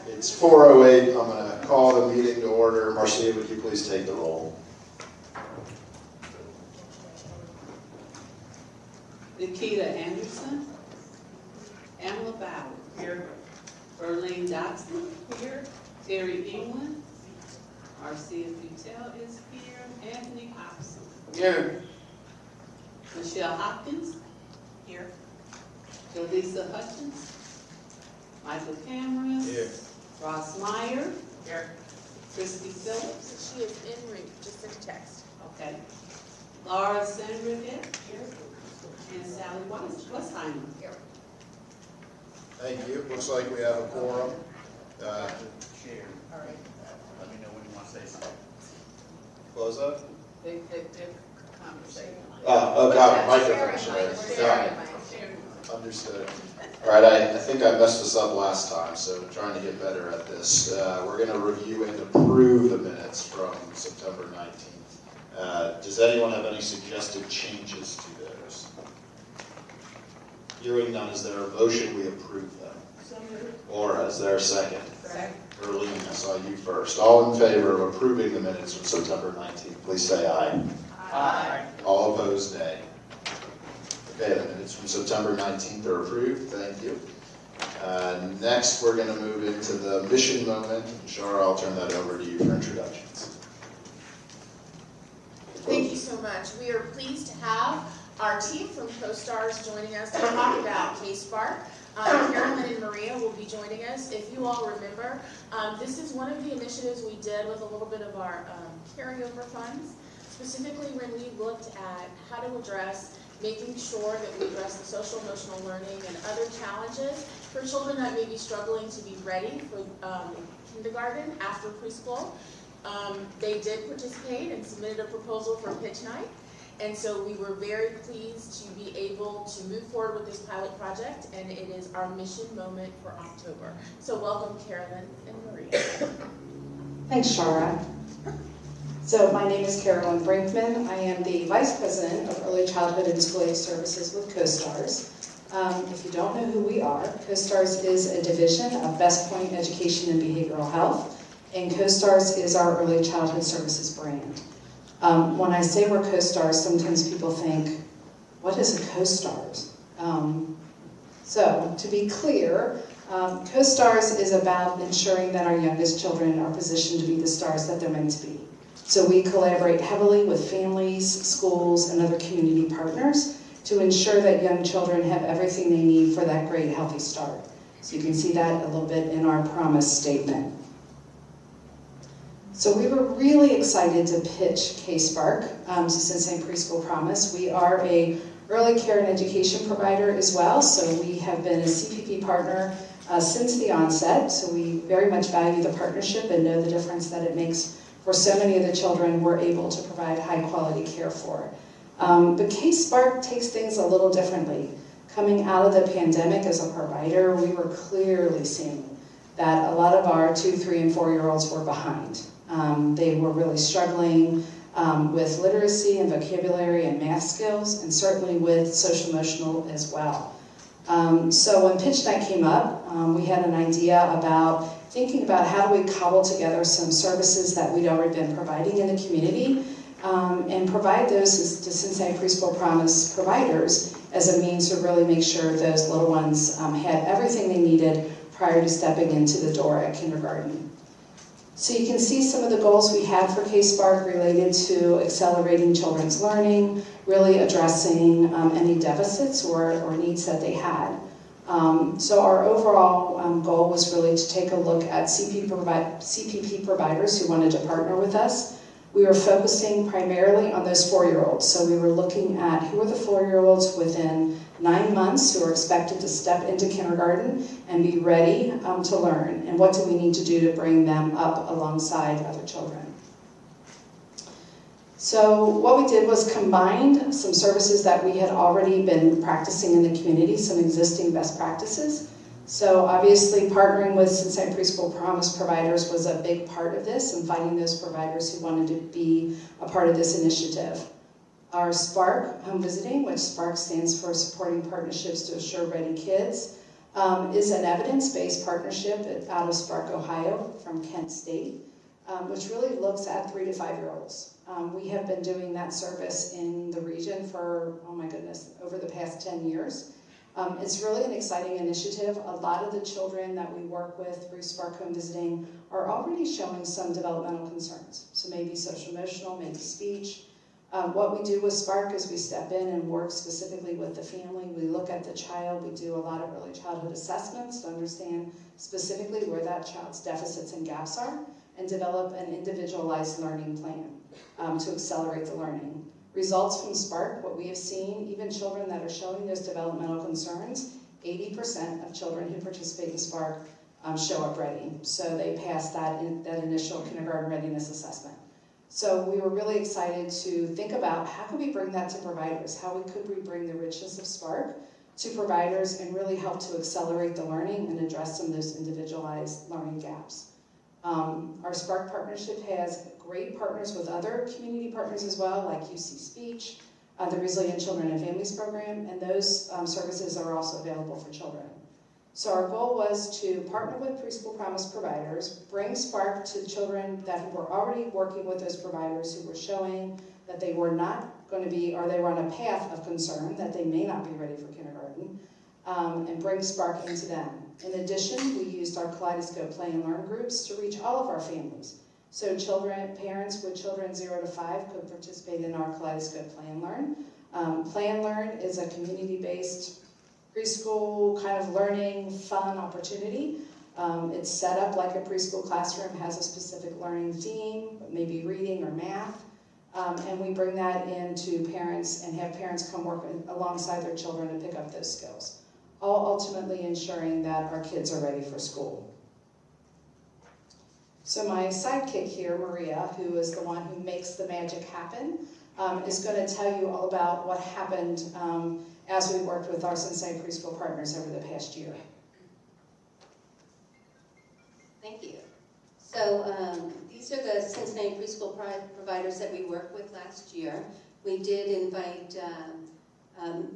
It's 4:08. I'm going to call the meeting to order. Marcia, would you please take the roll? Nikita Anderson. Amala Bauer. Here. Erlene Dotson. Here. Terry England. Marcia Futel is here. Anthony Hobson. Here. Michelle Hopkins. Here. Jaleesa Hutchins. Michael Cameron. Here. Ross Meyer. Here. Christy Phillips. She is en route, just in text. Okay. Laura Sandrigat. Here. And Sally Westheimer. Here. Thank you. Looks like we have a quorum. Chair. All right. Let me know when you want to say something. Close up. Big conversation. God, microphone. Understood. All right, I think I messed this up last time, so trying to get better at this. We're going to review and approve the minutes from September 19th. Does anyone have any suggested changes to those? Hearing none, is there a motion we approve them? Laura, is there a second? Second. Erlene, I saw you first. All in favor of approving the minutes from September 19th, please say aye. Aye. All opposed, nay. Okay, the minutes from September 19th are approved. Thank you. Next, we're going to move into the mission moment. Shara, I'll turn that over to you for introductions. Thank you so much. We are pleased to have our team from CoStars joining us to talk about K-Spark. Carolyn and Maria will be joining us. If you all remember, this is one of the initiatives we did with a little bit of our carryover funds, specifically when we looked at how to address making sure that we address the social emotional learning and other challenges for children that may be struggling to be ready for kindergarten after preschool. They did participate and submitted a proposal for pitch night. And so we were very pleased to be able to move forward with this pilot project, and it is our mission moment for October. So welcome, Carolyn and Maria. Thanks, Shara. So my name is Carolyn Brinkman. I am the Vice President of Early Childhood and School Age Services with CoStars. If you don't know who we are, CoStars is a division of Best Point Education and Behavioral Health, and CoStars is our early childhood services brand. When I say we're CoStars, sometimes people think, what is a CoStars? So to be clear, CoStars is about ensuring that our youngest children are positioned to be the stars that they're meant to be. So we collaborate heavily with families, schools, and other community partners to ensure that young children have everything they need for that great, healthy start. So you can see that a little bit in our promise statement. So we were really excited to pitch K-Spark to Cincy Preschool Promise. We are a early care and education provider as well, so we have been a CPP partner since the onset, so we very much value the partnership and know the difference that it makes for so many of the children we're able to provide high quality care for. But K-Spark takes things a little differently. Coming out of the pandemic as a provider, we were clearly seeing that a lot of our 2-, 3-, and 4-year-olds were behind. They were really struggling with literacy and vocabulary and math skills, and certainly with social emotional as well. So when pitch night came up, we had an idea about thinking about how do we cobble together some services that we'd already been providing in the community and provide those to Cincy Preschool Promise providers as a means to really make sure those little ones had everything they needed prior to stepping into the door at kindergarten. So you can see some of the goals we had for K-Spark related to accelerating children's learning, really addressing any deficits or needs that they had. So our overall goal was really to take a look at CPP providers who wanted to partner with us. We were focusing primarily on those 4-year-olds. So we were looking at who are the 4-year-olds within 9 months who are expected to step into kindergarten and be ready to learn, and what do we need to do to bring them up alongside other children. So what we did was combined some services that we had already been practicing in the community, some existing best practices. So obviously partnering with Cincy Preschool Promise providers was a big part of this, and finding those providers who wanted to be a part of this initiative. Our SPARK home visiting, which SPARK stands for Supporting Partnerships to Assure Ready Kids, is an evidence-based partnership out of Spark, Ohio, from Kent State, which really looks at 3 to 5-year-olds. We have been doing that service in the region for, oh my goodness, over the past 10 years. It's really an exciting initiative. A lot of the children that we work with through Spark Home Visiting are already showing some developmental concerns. So maybe social emotional, maybe speech. What we do with Spark is we step in and work specifically with the family. We look at the child. We do a lot of early childhood assessments to understand specifically where that child's deficits and gaps are, and develop an individualized learning plan to accelerate the learning. Results from Spark, what we have seen, even children that are showing those developmental concerns, 80% of children who participate in Spark show up ready. So they pass that initial kindergarten readiness assessment. So we were really excited to think about how could we bring that to providers? How could we bring the richness of Spark to providers and really help to accelerate the learning and address some of those individualized learning gaps? Our Spark partnership has great partners with other community partners as well, like UC Speech, the Resilient Children and Families Program, and those services are also available for children. So our goal was to partner with Preschool Promise providers, bring Spark to children that were already working with those providers who were showing that they were not going to be, or they were on a path of concern, that they may not be ready for kindergarten, and bring Spark into them. In addition, we used our Kaleidoscope Play and Learn groups to reach all of our families. So parents with children 0 to 5 could participate in our Kaleidoscope Play and Learn. Play and Learn is a community-based preschool kind of learning fun opportunity. It's set up like a preschool classroom, has a specific learning theme, maybe reading or math, and we bring that into parents and have parents come work alongside their children to pick up those skills, all ultimately ensuring that our kids are ready for school. So my sidekick here, Maria, who is the one who makes the magic happen, is going to tell you all about what happened as we worked with our Cincy Preschool partners over the past year. Thank you. So these are the Cincinnati preschool providers that we worked with last year. We did invite,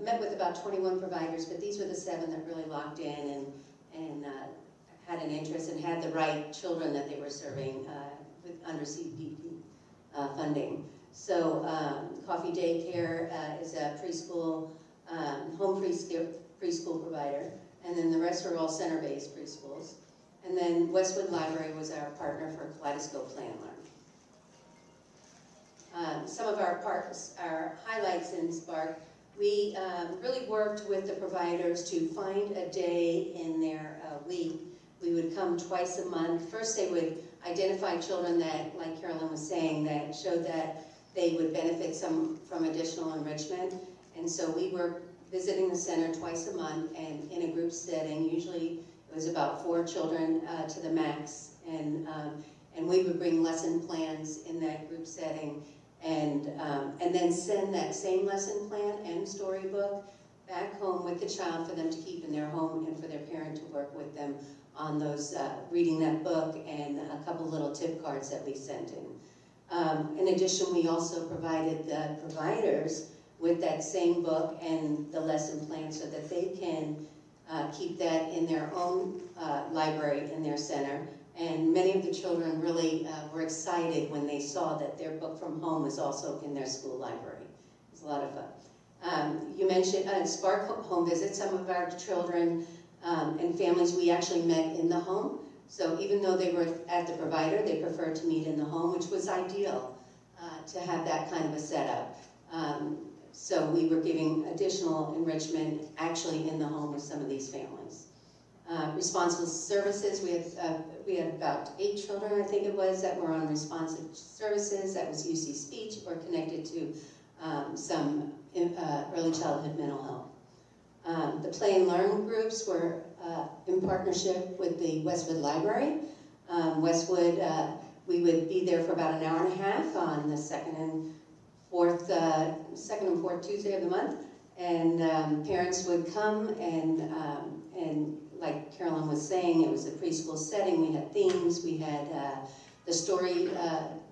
met with about 21 providers, but these were the 7 that really locked in and had an interest and had the right children that they were serving under CPP funding. So Coffee Daycare is a preschool, home preschool provider, and then the rest were all center-based preschools. And then Westwood Library was our partner for Kaleidoscope Play and Learn. Some of our highlights in Spark, we really worked with the providers to find a day in their week. We would come twice a month. First they would identify children that, like Carolyn was saying, that showed that they would benefit from additional enrichment. And so we were visiting the center twice a month and in a group setting. Usually it was about 4 children to the max. And we would bring lesson plans in that group setting and then send that same lesson plan and storybook back home with the child for them to keep in their home and for their parent to work with them on those, reading that book and a couple little tip cards that we sent in. In addition, we also provided the providers with that same book and the lesson plan so that they can keep that in their own library in their center. And many of the children really were excited when they saw that their book from home was also in their school library. It was a lot of fun. You mentioned Spark Home Visits. Some of our children and families we actually met in the home. So even though they were at the provider, they preferred to meet in the home, which was ideal to have that kind of a setup. So we were giving additional enrichment actually in the home with some of these families. Responsive services, we had about 8 children, I think it was, that were on responsive services. That was UC Speech or connected to some early childhood mental health. The Play and Learn groups were in partnership with the Westwood Library. Westwood, we would be there for about an hour and a half on the second and fourth Tuesday of the month, and parents would come and like Carolyn was saying, it was a preschool setting. We had themes. We had the story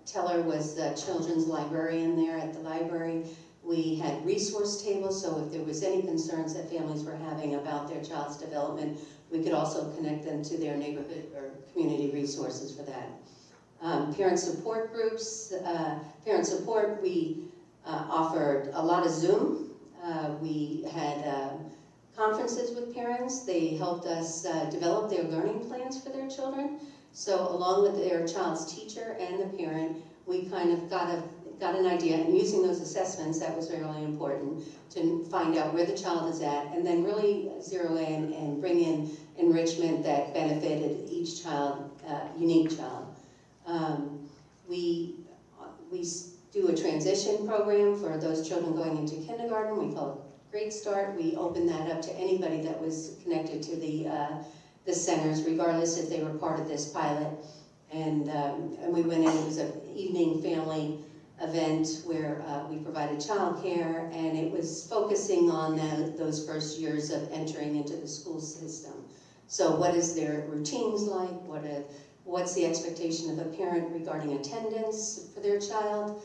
teller was the children's librarian there at the library. We had resource tables, so if there was any concerns that families were having about their child's development, we could also connect them to their neighborhood or community resources for that. Parent support groups, parent support, we offered a lot of Zoom. We had conferences with parents. They helped us develop their learning plans for their children. So along with their child's teacher and the parent, we kind of got an idea, and using those assessments, that was really important, to find out where the child is at, and then really zero in and bring in enrichment that benefited each child, unique child. We do a transition program for those children going into kindergarten. We call it Great Start. We opened that up to anybody that was connected to the centers, regardless if they were part of this pilot. And we went in, it was an evening family event where we provided childcare, and it was focusing on those first years of entering into the school system. So what is their routines like? What's the expectation of a parent regarding attendance for their child?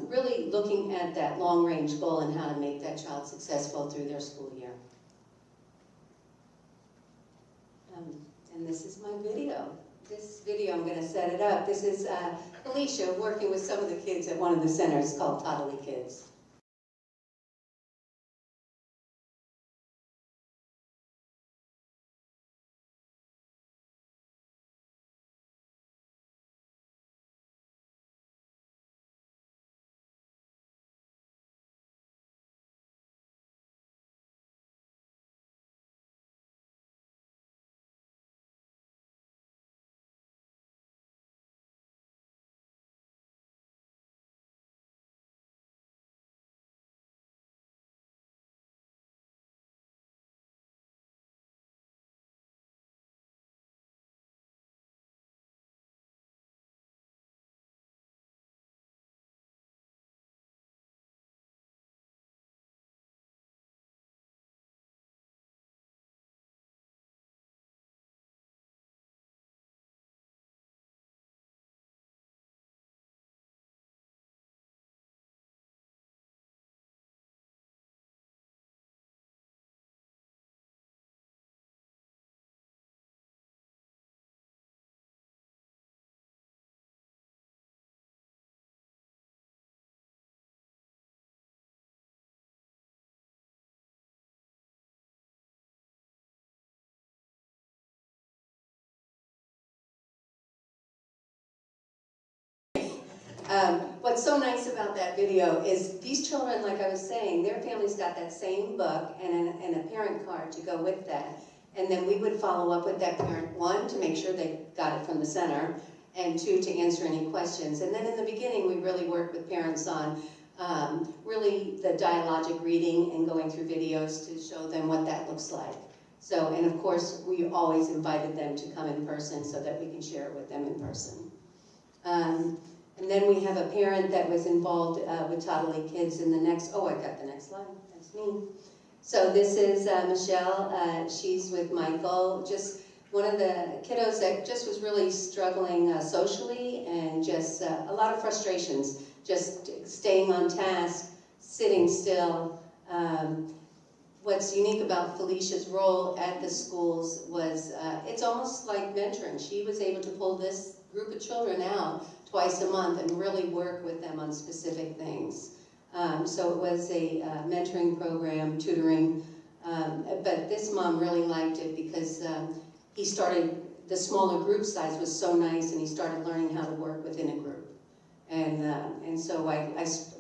Really looking at that long-range goal and how to make that child successful through their school year. And this is my video. This video, I'm going to set it up. This is Felicia working with some of the kids at one of the centers called Toddly Kids. What's so nice about that video is these children, like I was saying, their families got that same book and a parent card to go with that. And then we would follow up with that parent, one, to make sure they got it from the center, and two, to answer any questions. And then in the beginning, we really worked with parents on really the dialogic reading and going through videos to show them what that looks like. So, and of course, we always invited them to come in person so that we can share it with them in person. And then we have a parent that was involved with Toddly Kids in the next, oh, I got the next slide, that's me. So this is Michelle, she's with Michael, just one of the kiddos that just was really struggling socially, and just a lot of frustrations, just staying on task, sitting still. What's unique about Felicia's role at the schools was it's almost like mentoring. She was able to pull this group of children out twice a month and really work with them on specific things. So it was a mentoring program, tutoring, but this mom really liked it because he started, the smaller group size was so nice, and he started learning how to work within a group. And so I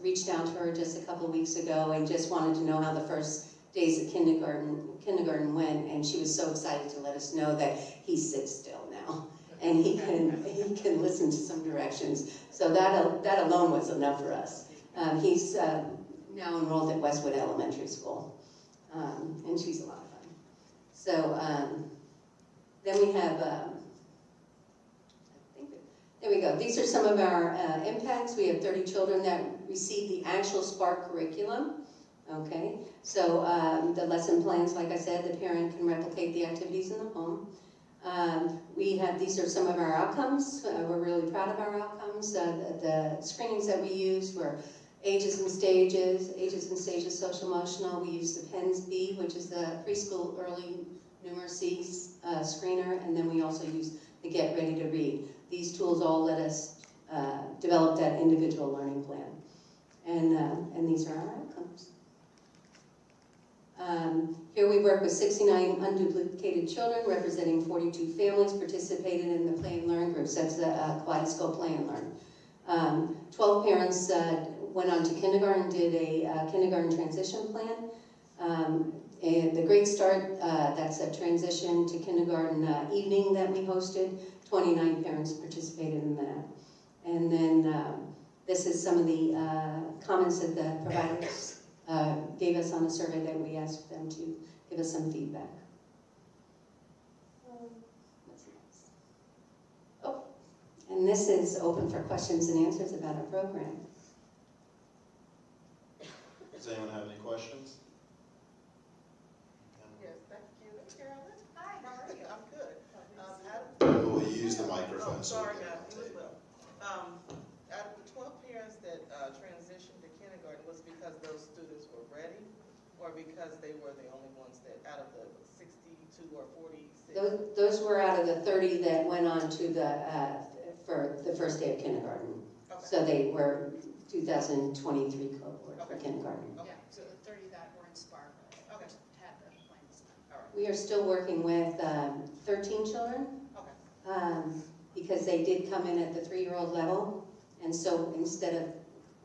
reached out to her just a couple of weeks ago and just wanted to know how the first days of kindergarten went, and she was so excited to let us know that he sits still now. And he can listen to some directions. So that alone was enough for us. He's now enrolled at Westwood Elementary School, and she's a lot of fun. So then we have, there we go. These are some of our impacts. We have 30 children that receive the actual Spark curriculum. Okay, so the lesson plans, like I said, the parent can replicate the activities in the home. These are some of our outcomes. We're really proud of our outcomes. The screenings that we used were ages and stages, social emotional. We use the PENS-B, which is the preschool early numeracy screener, and then we also use the Get Ready to Read. These tools all let us develop that individual learning plan. And these are our outcomes. Here we work with 69 unduplicated children representing 42 families participated in the Play and Learn groups. That's the Kaleidoscope Play and Learn. 12 parents went on to kindergarten, did a kindergarten transition plan. And the Great Start, that's a transition to kindergarten evening that we hosted. 29 parents participated in that. And then this is some of the comments that the providers gave us on a survey that we asked them to give us some feedback. What's next? Oh, and this is open for questions and answers about our program. Does anyone have any questions? Yes, thank you. Carolyn? Hi, how are you? I'm good. We'll use the microphone. Oh, so we sorry, can guys, you as take well. Out of the 12 parents that transitioned to kindergarten, was it because those students were ready, or because they were the only ones that, out of the 62 or 46? Those were out of the 30 that went on to the, for the first day of kindergarten. Okay. So they were 2023 cohort for kindergarten. Okay. Yeah, so the 30 that were in Spark Okay. had the plans done. All right. We are still working with 13 children Okay. because they did come in at the 3-year-old level. And so instead of,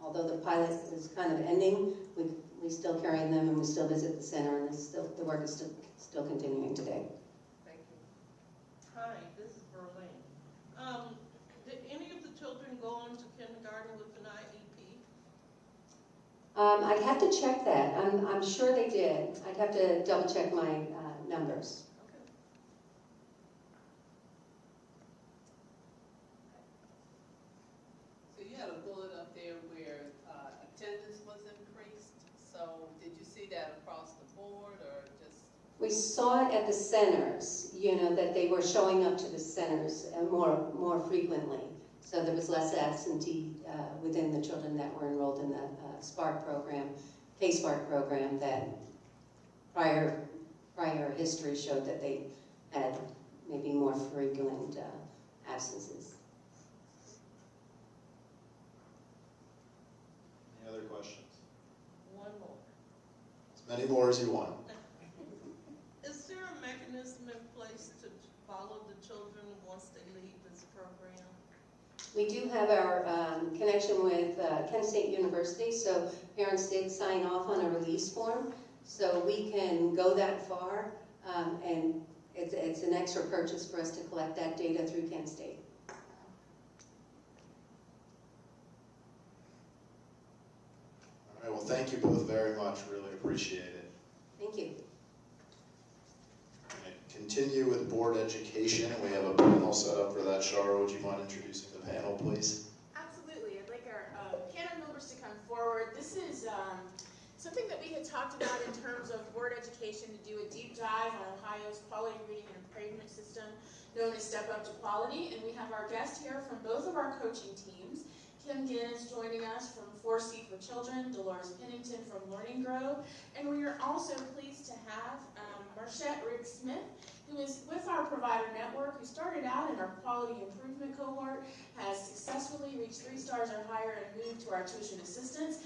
although the pilot is kind of ending, we still carry them and we still visit the center, and the work is still continuing today. Thank you. Hi, this is Berlin. Did any of the children go on to kindergarten with an IEP? I'd have to check that. I'm sure they did. I'd have to double check my numbers. Okay. So you had a bullet up there where attendance was increased. So did you see that across the board or just? We saw it at the centers, that they were showing up to the centers more frequently. So there was less absentee within the children that were enrolled in the Spark program, K-Spark program, that prior history showed that they had maybe more frequent absences. Any other questions? One more. As many more as you want. Is there a mechanism in place to follow the children once they leave this program? We do have our connection with Kent State University, so parents did sign off on a release form, so we can go that far, and it's an extra purchase for us to collect that data through Kent State. All right, well, thank you both very much. Really appreciate it. Thank you. We're going to continue with board education. We have a panel set up for that. Shara, would you mind introducing the panel, please? Absolutely. I'd like our panel members to come forward. This is something that we had talked about in terms of board education, to do a deep dive on Ohio's quality reading and improvement system known as Step Up to Quality. And we have our guest here from both of our coaching teams. Kim Gins joining us from 4C for Children, Dolores Pennington from Learning Grove, and we are also pleased to have Marchette Riggs-Smith, who is with our provider network, who started out in our quality improvement cohort, has successfully reached 3 stars or higher and moved to our tuition assistance.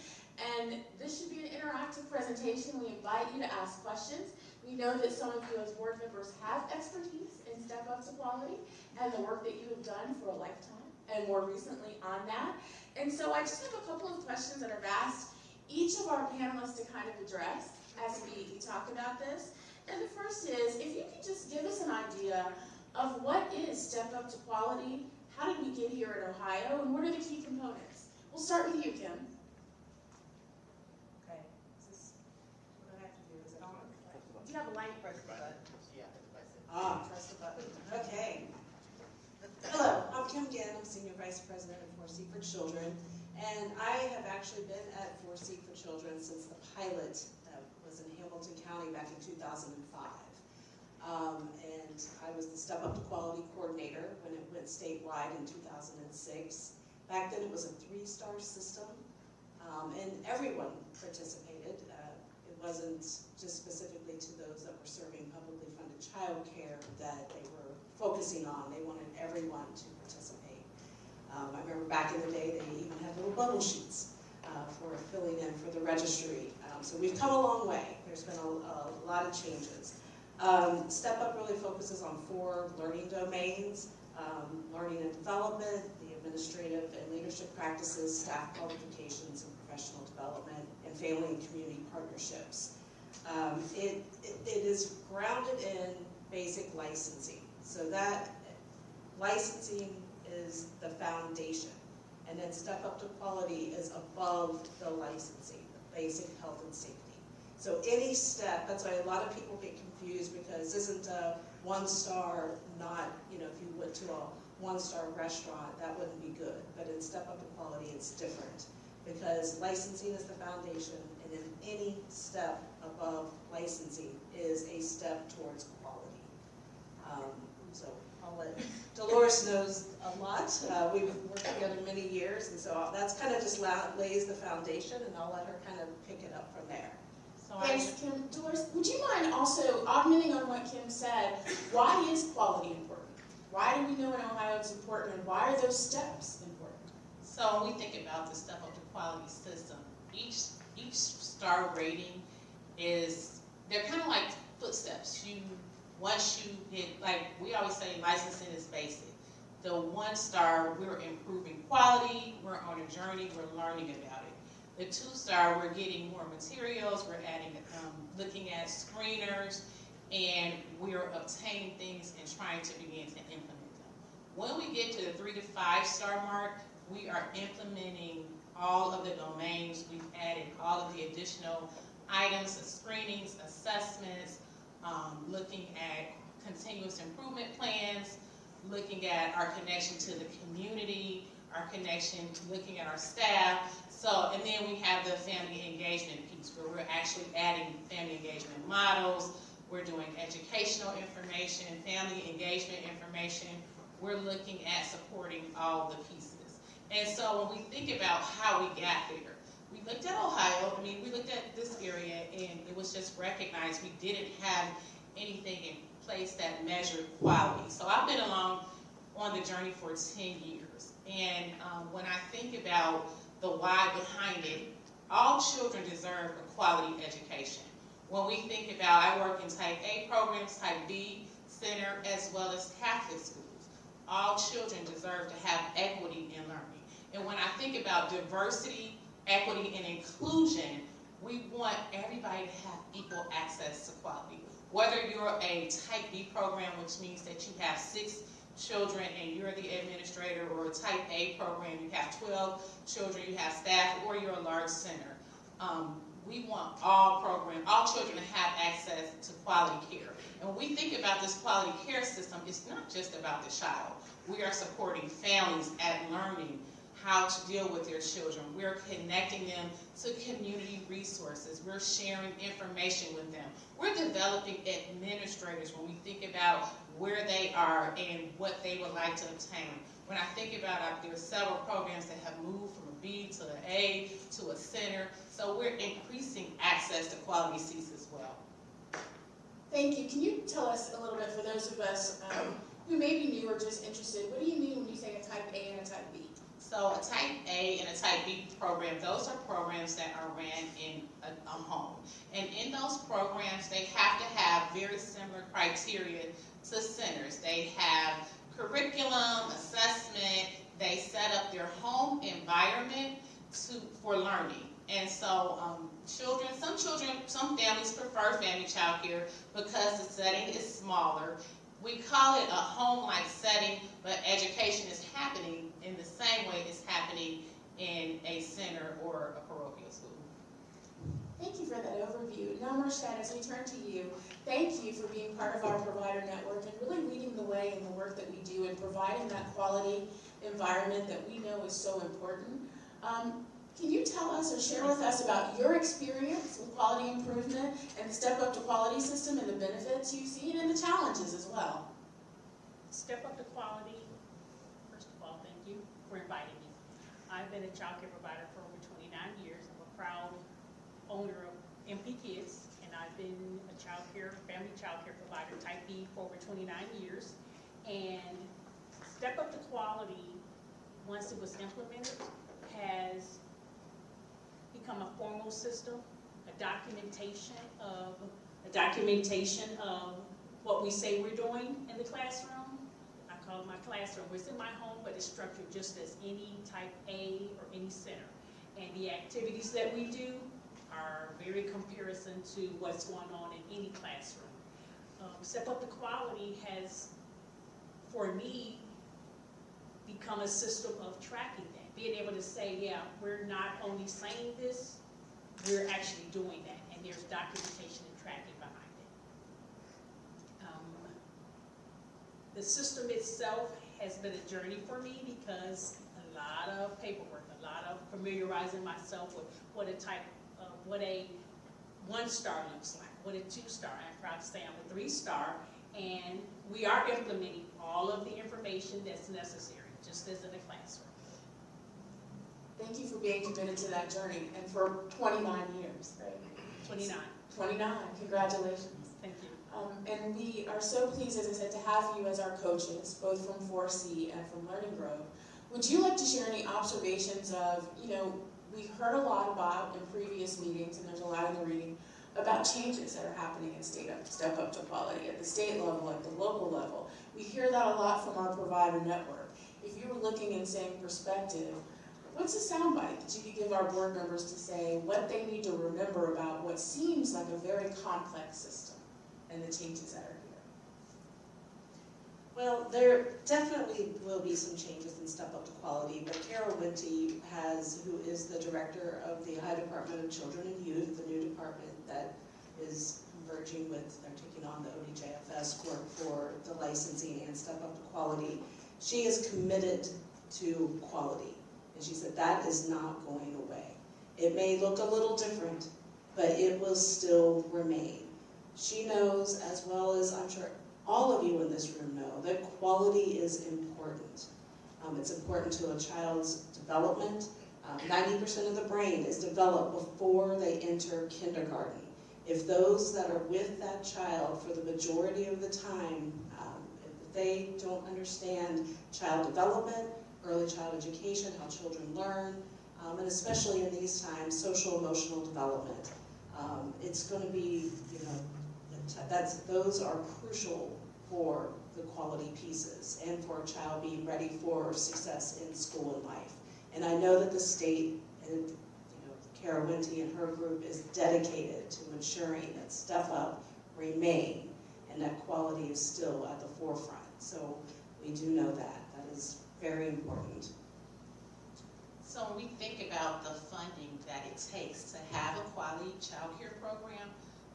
And this should be an interactive presentation. We invite you to ask questions. We know that some of you as board members have expertise in Step Up to Quality and the work that you have done for a lifetime, and more recently on that. And so I just have a couple of questions that I've asked each of our panelists to kind of address as we talk about this. And the first is, if you could just give us an idea of what is Step Up to Quality, how did we get here in Ohio, and what are the key components? We'll start with you, Kim. Okay, is this, what do I have to do? Is it on? Do you have a light? Press the button. Yeah. Press the button. Okay. Hello, I'm Kim Ginn. I'm Senior Vice President of 4C for Children. And I have actually been at 4C for Children since the pilot was in Hamilton County back in 2005. And I was the Step Up to Quality Coordinator when it went statewide in 2006. Back then it was a 3-star system. And everyone participated. It wasn't just specifically to those that were serving publicly funded childcare that they were focusing on. They wanted everyone to participate. I remember back in the day, they even had little bubble sheets for filling in for the registry. So we've come a long way. There's been a lot of changes. Step Up really focuses on 4 learning domains: learning and development, the administrative and leadership practices, staff qualifications and professional development, and family and community partnerships. It is grounded in basic licensing. So that licensing is the foundation. And then Step Up to Quality is above the licensing, the basic health and safety. So any step, that's why a lot of people get confused, because isn't a 1-star not, if you went to a 1-star restaurant, that wouldn't be good. But in Step Up to Quality, it's different, because licensing is the foundation, and then any step above licensing is a step towards quality. So I'll let Dolores knows a lot. We've worked together many years, and so that's kind of just lays the foundation, and I'll let her kind of pick it up from there. So Thanks, Kim. Doris, would you mind also augmenting on what Kim said? Why is quality important? Why do we know in Ohio it's important, and why are those steps important? So when we think about the Step Up to Quality system, each star rating they're kind of like footsteps. Once you hit, like we always say, licensing is basic. The 1-star, we're improving quality, we're on a journey, we're learning about it. The 2-star, we're getting more materials, we're adding, looking at screeners, and we're obtaining things and trying to begin to implement them. When we get to the 3 to 5-star mark, we are implementing all of the domains. We've added all of the additional items, the screenings, assessments, looking at continuous improvement plans, looking at our connection to the community, our connection, looking at our staff. So, and then we have the family engagement piece, where we're actually adding family engagement models. We're doing educational information, family engagement information. We're looking at supporting all the pieces. And so when we think about how we got there, we looked at Ohio. We looked at this area, and it was just recognized we didn't have anything in place that measured quality. So I've been along on the journey for 10 years. And when I think about the why behind it, all children deserve a quality education. When we think about, I work in type A programs, type B center, as well as Catholic schools. All children deserve to have equity in learning. And when I think about diversity, equity, and inclusion, we want everybody to have equal access to quality. Whether you're a type B program, which means that you have 6 children and you're the administrator, or a type A program, you have 12 children, you have staff, or you're a large center. We want all children to have access to quality care. And when we think about this quality care system, it's not just about the child. We are supporting families at learning how to deal with their children. We're connecting them to community resources. We're sharing information with them. We're developing administrators when we think about where they are and what they would like to obtain. When I think about it, there are several programs that have moved from a B to an A to a center. So we're increasing access to quality seats as well. Thank you. Can you tell us a little bit, for those of us who may be new or just interested, what do you mean when you say a type A and a type B? So a type A and a type B program, those are programs that are ran in a home. And in those programs, they have to have very similar criteria to centers. They have curriculum, assessment, they set up their home environment for learning. And so some families prefer family child care because the setting is smaller. We call it a home-like setting, but education is happening in the same way it's happening in a center or a parochial school. Thank you for that overview. Now, Marshad, as we turn to you, thank you for being part of our provider network and really leading the way in the work that we do and providing that quality environment that we know is so important. Can you tell us or share with us about your experience with quality improvement and the Step Up to Quality system and the benefits you've seen and the challenges as well? Step Up to Quality, first of all, thank you for inviting me. I've been a child care provider for over 29 years. I'm a proud owner of MP Kids, and I've been a family child care provider, type B, for over 29 years. And Step Up to Quality, once it was implemented, has become a formal system, a documentation of what we say we're doing in the classroom. I call it my classroom. It's in my home, but it's structured just as any type A or any center. And the activities that we do are very comparison to what's going on in any classroom. Step Up to Quality has, for me, become a system of tracking that. Being able to say, yeah, we're not only saying this, we're actually doing that. And there's documentation and tracking behind it. The system itself has been a journey for me because a lot of paperwork, a lot of familiarizing myself with what a 1-star looks like, what a 2-star. I'm proud to say I'm a 3-star, and we are implementing all of the information that's necessary, just as in a classroom. Thank you for being committed to that journey, and for 29 years, right? 29. 29, congratulations. Thank you. And we are so pleased, as I said, to have you as our coaches, both from 4C and from Learning Grove. Would you like to share any observations of, we heard a lot about in previous meetings, and there's a lot in the reading, about changes that are happening in Step Up to Quality at the state level, at the local level. We hear that a lot from our provider network. If you were looking in same perspective, what's a soundbite that you could give our board members to say what they need to remember about what seems like a very complex system and the changes that are here? Well, there definitely will be some changes in Step Up to Quality, but Kara Winty who is the director of the Ohio Department of Children and Youth, the new department that is merging with, they're taking on the ODJFS work for the licensing and Step Up to Quality. She is committed to quality, and she said that is not going away. It may look a little different, but it will still remain. She knows, as well as I'm sure all of you in this room know, that quality is important. It's important to a child's development. 90% of the brain is developed before they enter kindergarten. If those that are with that child for the majority of the time, if they don't understand child development, early child education, how children learn, and especially in these times, social emotional development, it's going to be, those are crucial for the quality pieces and for a child being ready for success in school and life. And I know that the state and Kara Winty and her group is dedicated to ensuring that Step Up remain and that quality is still at the forefront. So we do know that. That is very important. So when we think about the funding that it takes to have a quality child care program,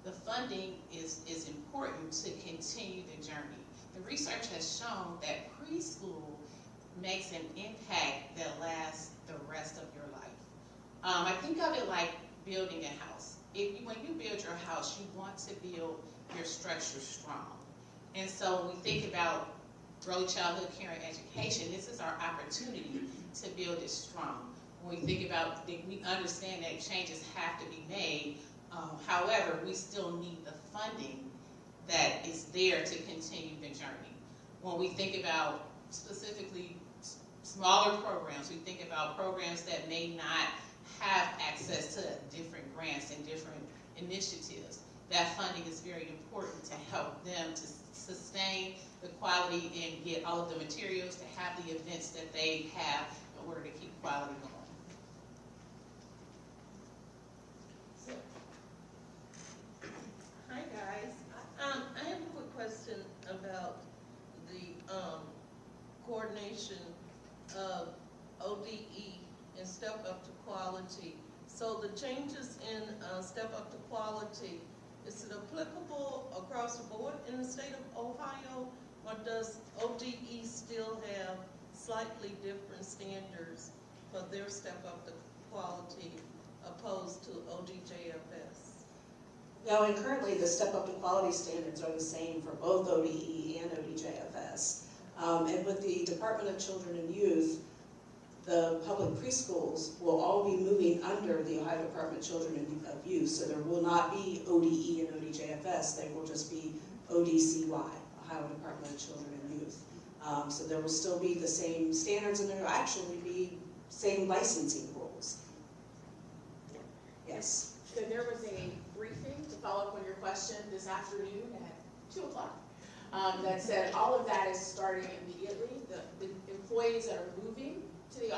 the funding is important to continue the journey. The research has shown that preschool makes an impact that lasts the rest of your life. I think of it like building a house. When you build your house, you want to build your structure strong. And so when we think about early childhood care and education, this is our opportunity to build it strong. When we think about, we understand that changes have to be made. However, we still need the funding that is there to continue the journey. When we think about specifically smaller programs, we think about programs that may not have access to different grants and different initiatives. That funding is very important to help them to sustain the quality and get all of the materials to have the events that they have in order to keep quality going. Hi guys, I have a quick question about the coordination of ODE and Step Up to Quality. So the changes in Step Up to Quality, is it applicable across the board in the state of Ohio, or does ODE still have slightly different standards for their Step Up to Quality opposed to ODJFS? No, and currently the Step Up to Quality standards are the same for both ODE and ODJFS. And with the Department of Children and Youth, the public preschools will all be moving under the Ohio Department of Children and Youth, so there will not be ODE and ODJFS, they will just be ODCY, Ohio Department of Children and Youth. So there will still be the same standards, and there will actually be same licensing rules. Yes. So there was a briefing, to follow up on your question, this afternoon at 2 o'clock, that said all of that is starting immediately. The employees that are moving to the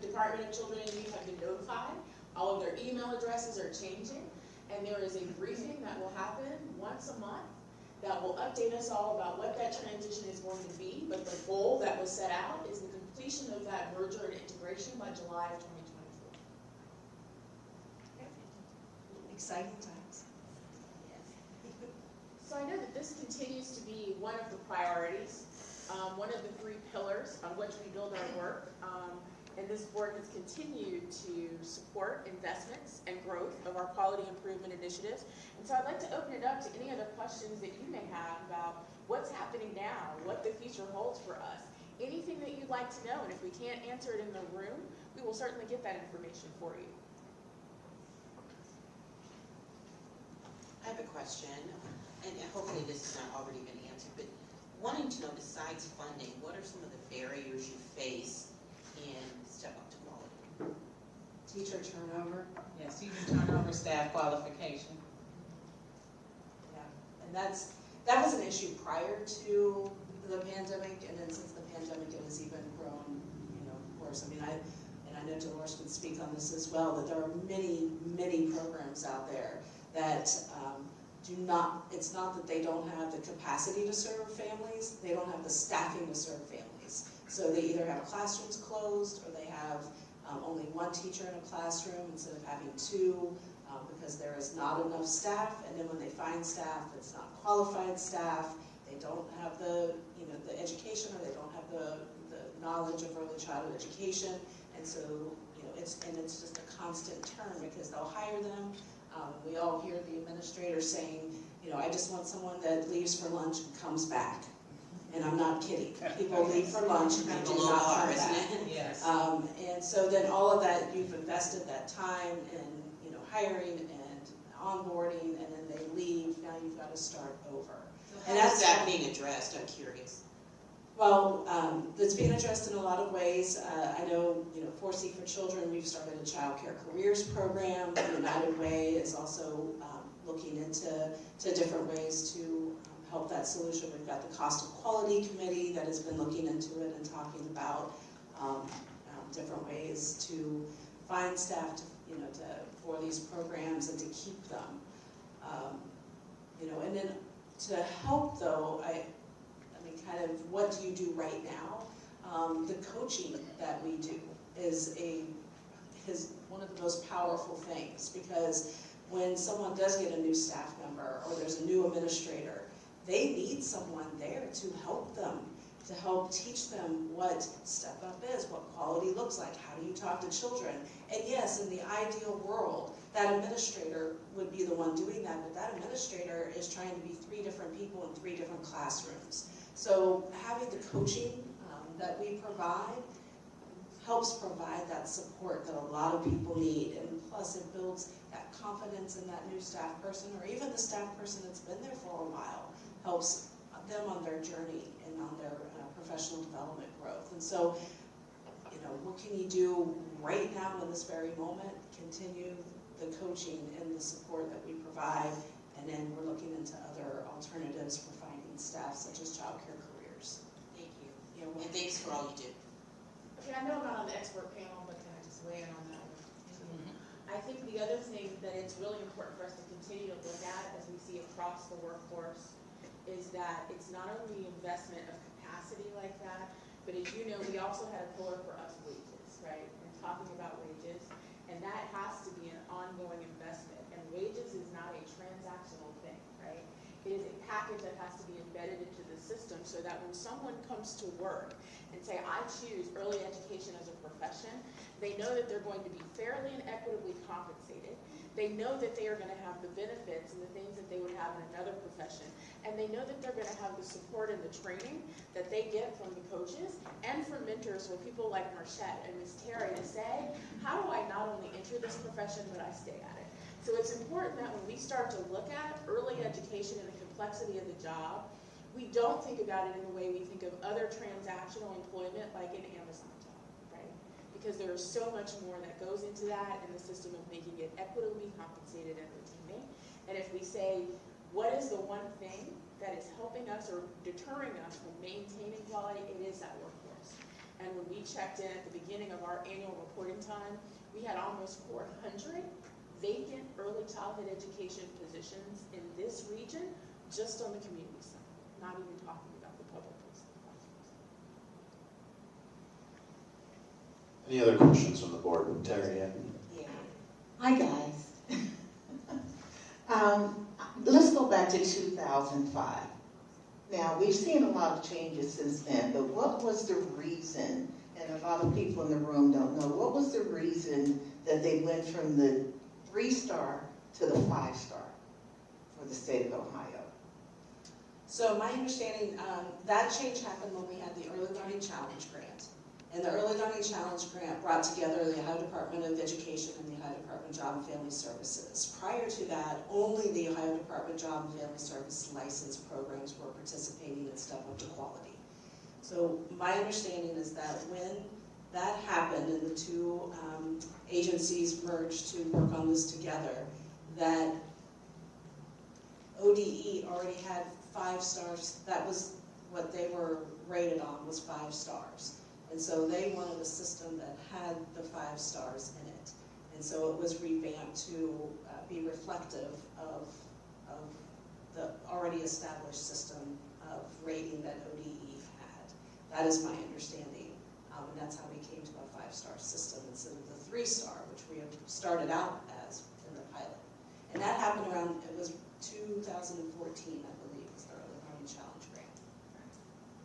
Department of Children and Youth have been notified. All of their email addresses are changing, and there is a briefing that will happen once a month that will update us all about what that transition is going to be, but the goal that was set out is the completion of that merger and integration by July of 2024. Exciting times. So I know that this continues to be one of the priorities, one of the 3 pillars on which we build our work, and this board has continued to support investments and growth of our quality improvement initiatives. And so I'd like to open it up to any other questions that you may have about what's happening now, what the future holds for us, anything that you'd like to know, and if we can't answer it in the room, we will certainly get that information for you. I have a question, and hopefully this has not already been answered, but wanting to know, besides funding, what are some of the barriers you face in Step Up to Quality? Teacher turnover. Yes, student turnover, staff qualification. Yeah, and that was an issue prior to the pandemic, and then since the pandemic, it has even grown, worse. I mean, I know Dolores would speak on this as well, that there are many, many programs out there that it's not that they don't have the capacity to serve families, they don't have the staffing to serve families. So they either have classrooms closed, or they have only 1 teacher in a classroom instead of having 2, because there is not enough staff, and then when they find staff, it's not qualified staff, they don't have the education, or they don't have the knowledge of early childhood education, and so it's just a constant turn, because they'll hire them. We all hear the administrator saying, I just want someone that leaves for lunch and comes back. And I'm not kidding. People leave for lunch and they do not come back. Yes. And so then all of that, you've invested that time in, hiring and onboarding, and then they leave. Now you've got to start over. And that's that being addressed, I'm curious. Well, it's being addressed in a lot of ways. I know, 4C for Children, we've started a child care careers program. The United Way is also looking into different ways to help that solution. We've got the Cost of Quality Committee that has been looking into it and talking about different ways to find staff for these programs and to keep them. And then to help, though, kind of what do you do right now? The coaching that we do is one of the most powerful things, because when someone does get a new staff member or there's a new administrator, they need someone there to help them, to help teach them what Step Up is, what quality looks like, how do you talk to children. And yes, in the ideal world, that administrator would be the one doing that, but that administrator is trying to be 3 different people in 3 different classrooms. So having the coaching that we provide helps provide that support that a lot of people need, and plus it builds that confidence in that new staff person, or even the staff person that's been there for a while, helps them on their journey and on their professional development growth. And so, what can you do right now in this very moment? Continue the coaching and the support that we provide, and then we're looking into other alternatives for finding staff, such as child care careers. Thank you. And thanks for all you do. Okay, I know I'm not on the expert panel, but can I just weigh in on that one? I think the other thing that it's really important for us to continue to look at as we see across the workforce is that it's not only investment of capacity like that, but as you know, we also had a pillar for us wages, right? And talking about wages, and that has to be an ongoing investment. And wages is not a transactional thing, right? It is a package that has to be embedded into the system so that when someone comes to work and say, I choose early education as a profession, they know that they're going to be fairly and equitably compensated. They know that they are going to have the benefits and the things that they would have in another profession. and they know that they're gonna have the support and the training that they get from the coaches and from mentors or people like Marchette and Miss Terry to say, how do I not only enter this profession, but I stay at it? So it's important that when we start to look at early education and the complexity of the job, we don't think about it in the way we think of other transactional employment like an Amazon job, right? Because there is so much more that goes into that in the system of making it equitably compensated and retaining. And if we say, what is the one thing that is helping us or deterring us from maintaining quality, it is that workforce. And when we checked in at the beginning of our annual reporting time, we had almost 400 vacant early childhood education positions in this region just on the community side, not even talking about the public classrooms. Any other questions from the board? Terry? Yeah. Hi, guys. Let's go back to 2005. Now, we've seen a lot of changes since then, but what was the reason, and a lot of people in the room don't know, what was the reason that they went from the 3-star to the 5-star for the state of Ohio? So my understanding, that change happened when we had the Early Learning Challenge Grant. And the Early Learning Challenge Grant brought together the Ohio Department of Education and the Ohio Department of Job and Family Services. Prior to that, only the Ohio Department of Job and Family Services licensed programs were participating in Step Up to Quality. So my understanding is that when that happened and the two agencies merged to work on this together, that ODE already had 5 stars. That was what they were rated on, was 5 stars. And so they wanted a system that had the 5 stars in it. And so it was revamped to be reflective of the already established system of rating that ODE had. That is my understanding. And that's how we came to a 5-star system instead of the 3-star, which we had started out as in the pilot. And that happened around, it was 2014, I believe, was the Early Learning Challenge Grant.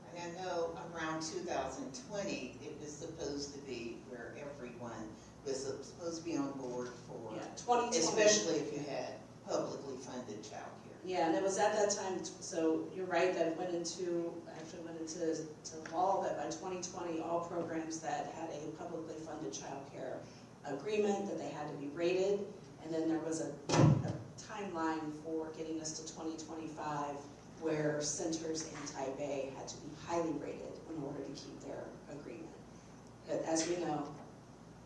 And I know around 2020, it was supposed to be where everyone was supposed to be on board for, Yeah, 2020. especially if you had publicly funded childcare. Yeah, and it was at that time, so you're right, that it actually went into law that by 2020, all programs that had a publicly funded childcare agreement, that they had to be rated, and then there was a timeline for getting us to 2025 where centers in Type A had to be highly rated in order to keep their agreement. But as we know,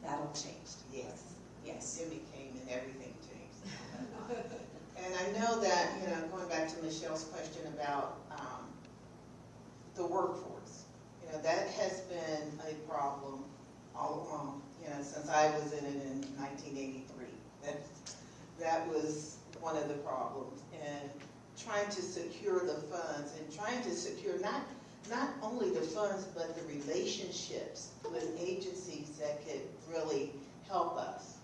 that all changed. Yes. Yes. It became and everything changed. And I know that, going back to Michelle's question about the workforce, that has been a problem all along, since I was in it in 1983. That was one of the problems. And trying to secure the funds and trying to secure not only the funds, but the relationships with agencies that could really help us.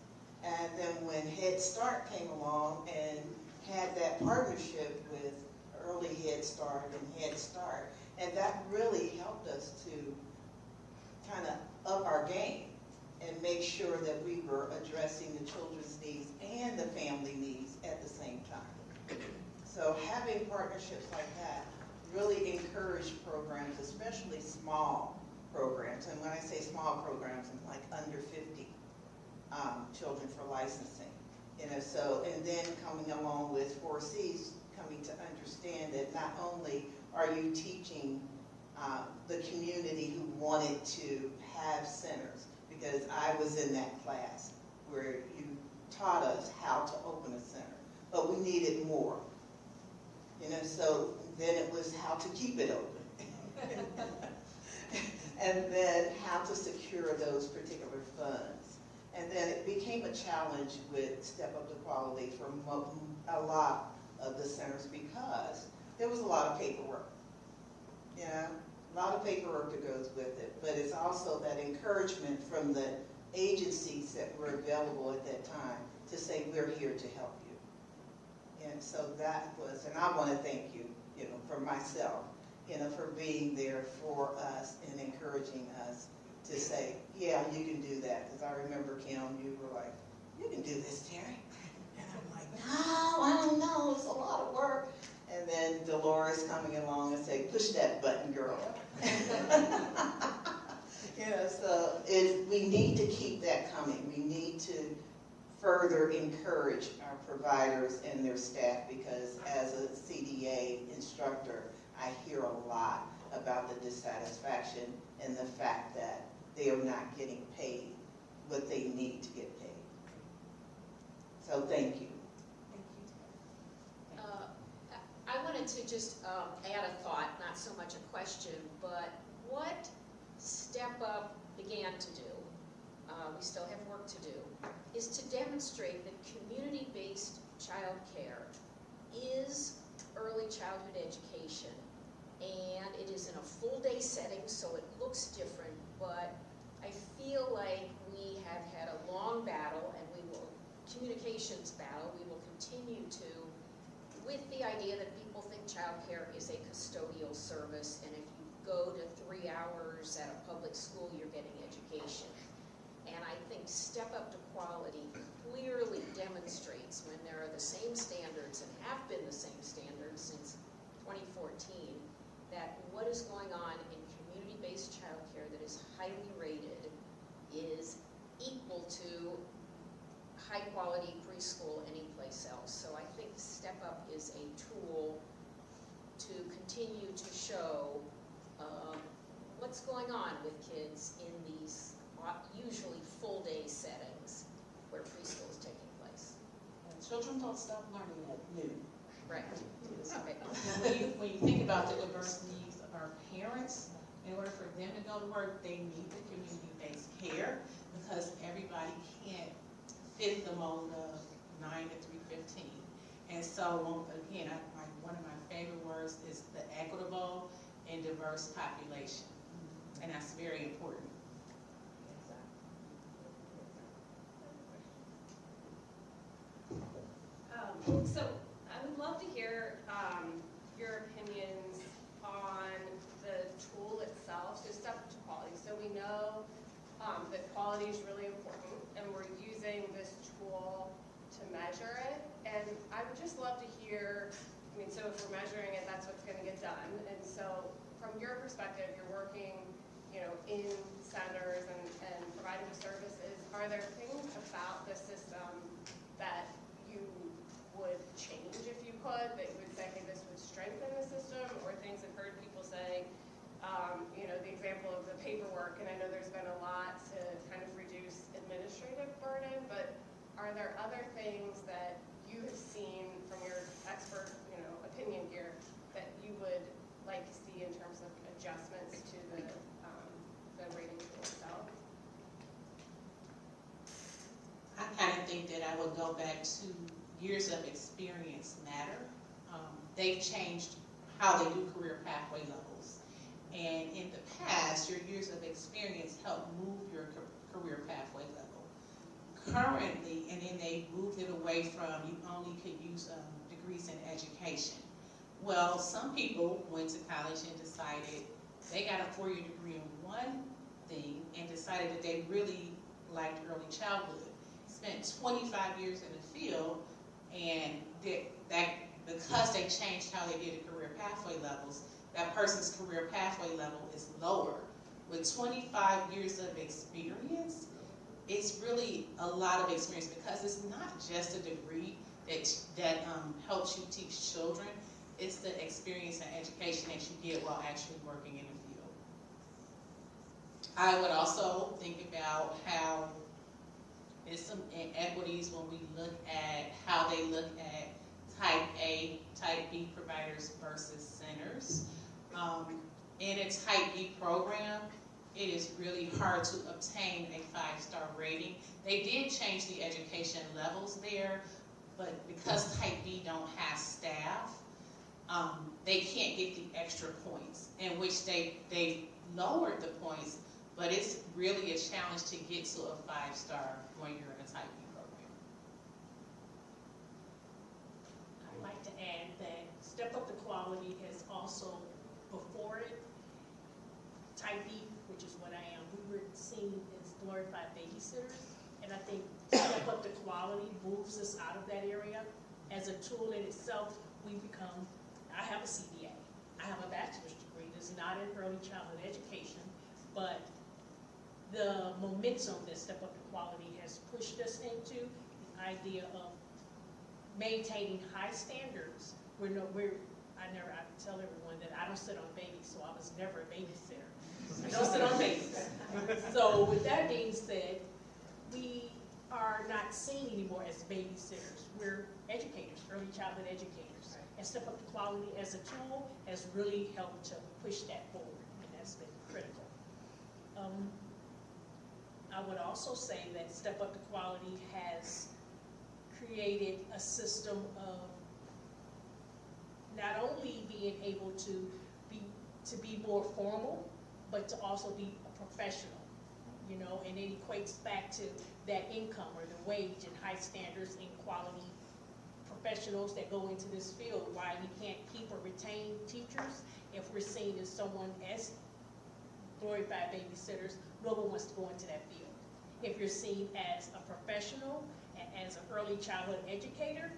And then when Head Start came along and had that partnership with Early Head Start and Head Start, and that really helped us to kind of up our game and make sure that we were addressing the children's needs and the family needs at the same time. So having partnerships like that really encourage programs, especially small programs. And when I say small programs, I'm like under 50 children for licensing. So, and then coming along with 4Cs, coming to understand that not only are you teaching the community who wanted to have centers, because I was in that class where you taught us how to open a center, but we needed more. So then it was how to keep it open. And then how to secure those particular funds. And then it became a challenge with Step Up to Quality for a lot of the centers because there was a lot of paperwork. A lot of paperwork that goes with it, but it's also that encouragement from the agencies that were available at that time to say, we're here to help you. And so that was, and I want to thank you, for myself, for being there for us and encouraging us to say, yeah, you can do that. Because I remember, Kim, you were like, you can do this, Terry. And I'm like, no, I don't know. It's a lot of work. And then Dolores coming along and say, push that button, girl. You know, so we need to keep that coming. We need to further encourage our providers and their staff, because as a CDA instructor, I hear a lot about the dissatisfaction and the fact that they are not getting paid what they need to get paid. So thank you. I wanted to just add a thought, not so much a question, but what Step Up began to do, we still have work to do, is to demonstrate that community-based child care is early childhood education, and it is in a full-day setting, so it looks different, but I feel like we have had a long battle, and communications battle, we will continue to, with the idea that people think childcare is a custodial service, and if you go to 3 hours at a public school, you're getting education. And I think Step Up to Quality clearly demonstrates, when there are the same standards and have been the same standards since 2014, that what is going on in community-based childcare that is highly rated is equal to high-quality preschool anyplace else. So I think Step Up is a tool to continue to show what's going on with kids in these usually full-day settings where preschool is taking place. And children don't stop learning at noon. Right. Okay. When you think about the diverse needs of our parents, in order for them to go to work, they need the community-based care, because everybody can't fit them on the 9 to 3:15. And so, again, one of my favorite words is the equitable and diverse population. And that's very important. So I would love to hear your opinions on the tool itself, so Step Up to Quality. So we know that quality is really important, and we're using this tool to measure it. And I would just love to hear, so if we're measuring it, that's what's going to get done. And so from your perspective, you're working, in centers and providing services. Are there things about the system that you would change if you could, that you would say, hey, this would strengthen the system, or things I've heard people say, the example of the paperwork, and I know there's been a lot to kind of reduce administrative burden, but are there other things that you have seen from your expert, opinion here that you would like to see in terms of adjustments to the rating tool itself? I kind of think that I would go back to years of experience matter. They've changed how they do career pathway levels. And in the past, your years of experience helped move your career pathway level. Currently, and then they moved it away from you only could use degrees in education. Well, some people went to college and decided they got a 4-year degree in one thing and decided that they really liked early childhood. Spent 25 years in the field, and that because they changed how they did the career pathway levels, that person's career pathway level is lower. With 25 years of experience, it's really a lot of experience, because it's not just a degree that helps you teach children. It's the experience and education that you get while actually working in the field. I would also think about how there's some inequities when we look at how they look at type A, type B providers versus centers. In a type B program, it is really hard to obtain a 5-star rating. They did change the education levels there, but because type B don't have staff, they can't get the extra points, in which they lowered the points, but it's really a challenge to get to a 5-star when you're in a type B program. I'd like to add that Step Up to Quality has also, before it, type B, which is what I am, we were seen as glorified babysitters, and I think Step Up to Quality moves us out of that area. As a tool in itself, we become I have a CBA. I have a bachelor's degree. It's not in early childhood education, but the momentum that Step Up to Quality has pushed us into, the idea of maintaining high standards. I tell everyone that I don't sit on babies, so I was never a babysitter. I don't sit on babies. So with that being said, we are not seen anymore as babysitters. We're educators, early childhood educators. And Step Up to Quality as a tool has really helped to push that forward, and that's been critical. I would also say that Step Up to Quality has created a system of not only being able to be more formal, but to also be a professional, you know, and it equates back to that income or the wage and high standards and quality professionals that go into this field. Why we can't keep or retain teachers if we're seen as someone as glorified babysitters, no one wants to go into that field. If you're seen as a professional and as an early childhood educator,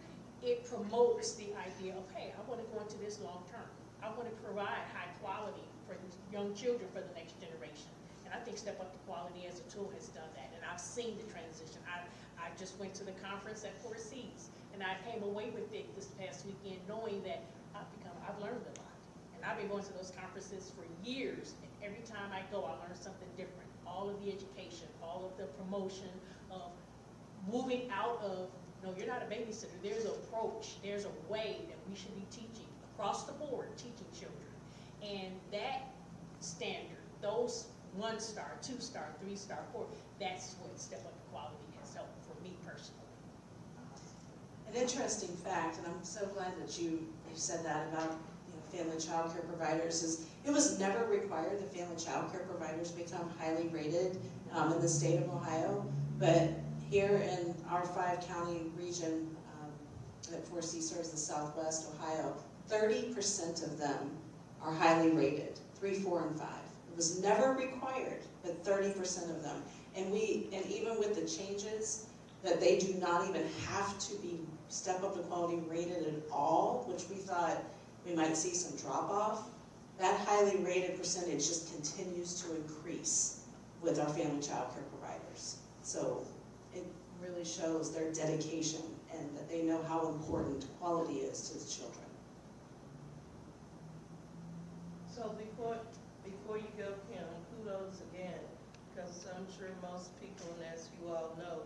it promotes the idea of, hey, I want to go into this long term. I want to provide high quality for the young children for the next generation. And I think Step Up to Quality as a tool has done that. And I've seen the transition. I just went to the conference at Four Seas, and I came away with it this past weekend knowing that I've learned a lot. And I've been going to those conferences for years, and every time I go, I learn something different. All of the education, all of the promotion of moving out of, no, you're not a babysitter. There's an approach, there's a way that we should be teaching across the board, teaching children. And that standard, those 1-star, 2-star, 3-star, 4, that's what Step Up to Quality has helped for me personally. An interesting fact, and I'm so glad that you said that about family child care providers, is it was never required that family child care providers become highly rated in the state of Ohio, but here in our 5-county region that 4C serves the Southwest Ohio, 30% of them are highly rated, 3, 4, and 5. It was never required, but 30% of them. And even with the changes that they do not even have to be Step Up to Quality rated at all, which we thought we might see some drop off, that highly rated percentage just continues to increase with our family child care providers. So it really shows their dedication and that they know how important quality is to the children. So before you go, Kim, kudos again, because I'm sure most people, and as you all know,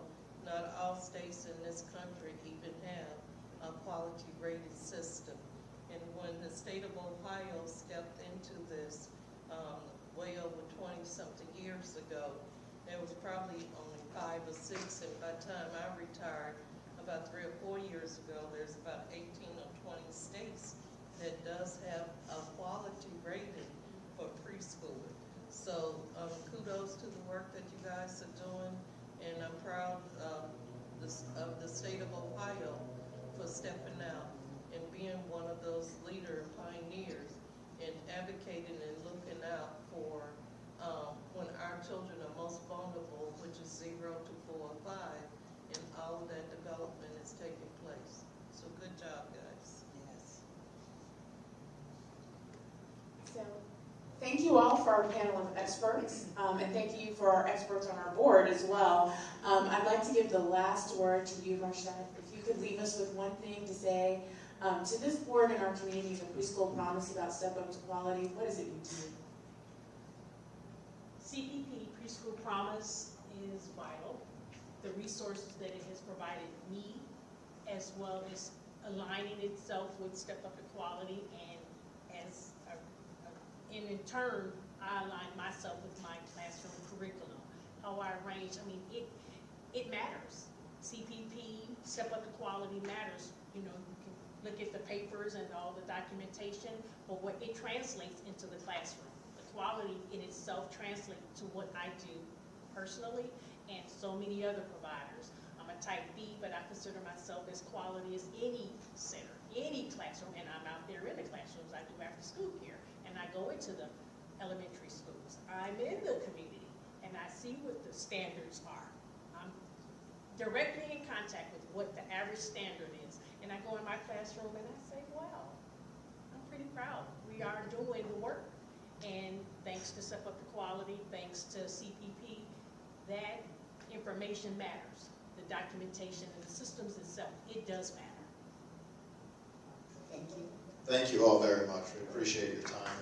not all states in this country even have a quality rated system. And when the state of Ohio stepped into this way over 20-something years ago, there was probably only 5 or 6, and by the time I retired about 3 or 4 years ago, there's about 18 or 20 states that does have a quality rating for preschool. So kudos to the work that you guys are doing, and I'm proud of the state of Ohio for stepping out and being one of those leader pioneers and advocating and looking out for when our children are most vulnerable, which is 0 to 4 or 5, and all of that development is taking place. So good job, guys. Yes. So, thank you all for our panel of experts, and thank you for our experts on our board as well. I'd like to give the last word to you, Marcia. If you could leave us with one thing to say to this board and our community, the preschool promise about Step Up to Quality, what does it mean to you? CPP, Preschool Promise, is vital. The resources that it has provided me, as well as aligning itself with Step Up to Quality, and in turn, I align myself with my classroom curriculum. How I arrange, it matters. CPP, Step Up to Quality matters. You know, you can look at the papers and all the documentation, but what it translates into the classroom. The quality in itself translates to what I do personally and so many other providers. I'm a type B, but I consider myself as quality as any center, any classroom, and I'm out there in the classrooms. I do after school care, and I go into the elementary schools. I'm in the community, and I see what the standards are. I'm directly in contact with what the average standard is, and I go in my classroom and I say, wow, I'm pretty proud. We are doing the work, and thanks to Step Up to Quality, thanks to CPP, that information matters. The documentation and the systems itself, it does matter. Thank you. Thank you all very much. We appreciate your time.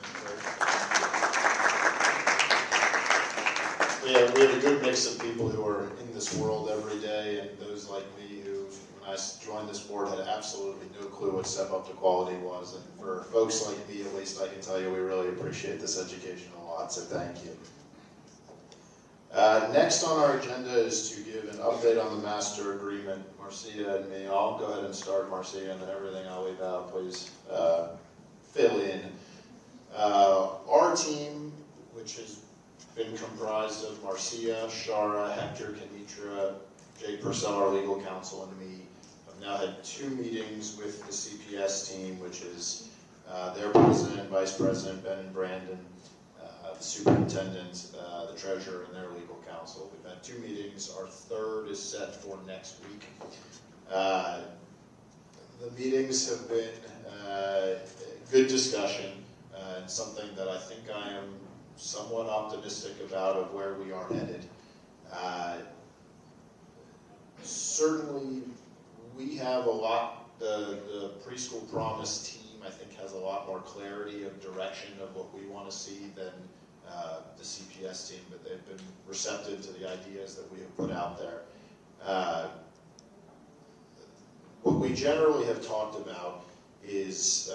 We have a good mix of people who are in this world every day, and those like me who, when I joined this board, had absolutely no clue what Step Up to Quality was. And for folks like me, at least, I can tell you we really appreciate this education a lot, so thank you. Next on our agenda is to give an update on the master agreement. Marcia and me, I'll go ahead and start, Marcia, and then everything I'll leave out, please fill in. Our team, which has been comprised of Marcia, Shara, Hector, Kenitra, Jake Purcell, our legal counsel, and me, have now had 2 meetings with the CPS team, which is their president, vice president, Ben and Brandon, the superintendent, the treasurer, and their legal counsel. We've had 2 meetings. Our 3rd is set for next week. The meetings have been good discussion, and something that I think I am somewhat optimistic about of where we are headed. Certainly, we have a lot, the Preschool Promise team, I think, has a lot more clarity of direction of what we want to see than the CPS team, but they've been receptive to the ideas that we have put out there. What we generally have talked about is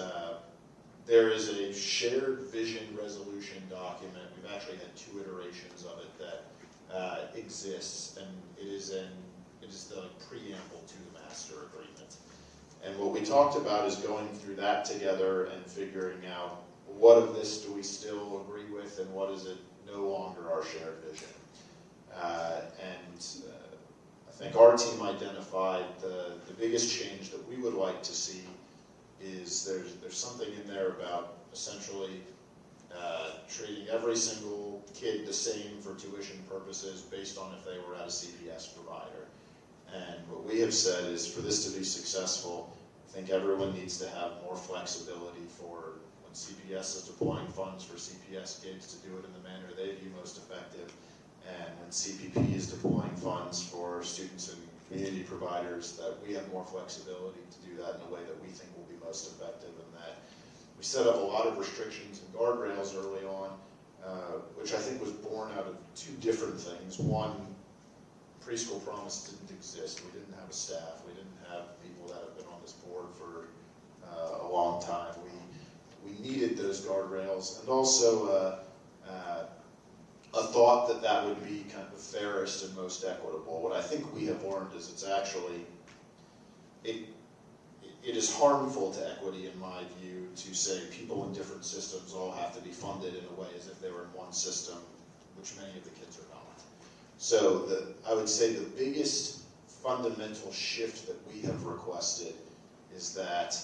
there is a shared vision resolution document. We've actually had 2 iterations of it that exists, and it is the preamble to the master agreement. And what we talked about is going through that together and figuring out what of this do we still agree with and what is it no longer our shared vision. I think our team identified the biggest change that we would like to see is there's something in there about essentially treating every single kid the same for tuition purposes based on if they were at a CPS provider. And what we have said is for this to be successful, I think everyone needs to have more flexibility for when CPS is deploying funds for CPS kids to do it in the manner they view most effective, and when CPP is deploying funds for students and community providers, that we have more flexibility to do that in a way that we think will be most effective, and that we set up a lot of restrictions and guardrails early on, which I think was born out of 2 different things. One, Preschool Promise didn't exist. We didn't have a staff. We didn't have people that have been on this board for a long time. We needed those guardrails, and also a thought that that would be kind of the fairest and most equitable. What I think we have learned is it's actually, it is harmful to equity, in my view, to say people in different systems all have to be funded in a way as if they were in one system, which many of the kids are not. So I would say the biggest fundamental shift that we have requested is that,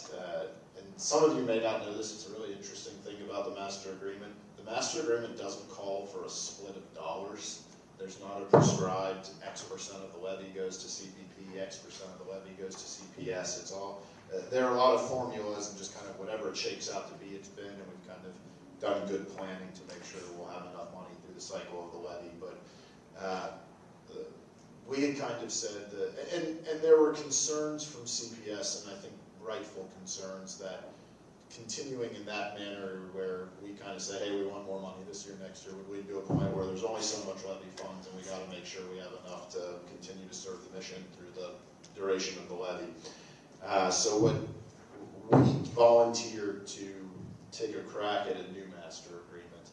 and some of you may not know this, it's a really interesting thing about the master agreement. The master agreement doesn't call for a split of dollars. There's not a prescribed X% of the levy goes to CPP, X% of the levy goes to CPS. It's all, there are a lot of formulas and just kind of whatever it shakes out to be, it's been, and we've kind of done good planning to make sure we'll have enough money through the cycle of the levy. But we had kind of said that, and there were concerns from CPS, and I think rightful concerns, that continuing in that manner where we kind of say, hey, we want more money this year, next year, would lead to a point where there's only so much levy funds and we got to make sure we have enough to continue to serve the mission through the duration of the levy. So what we volunteered to take a crack at a new master agreement,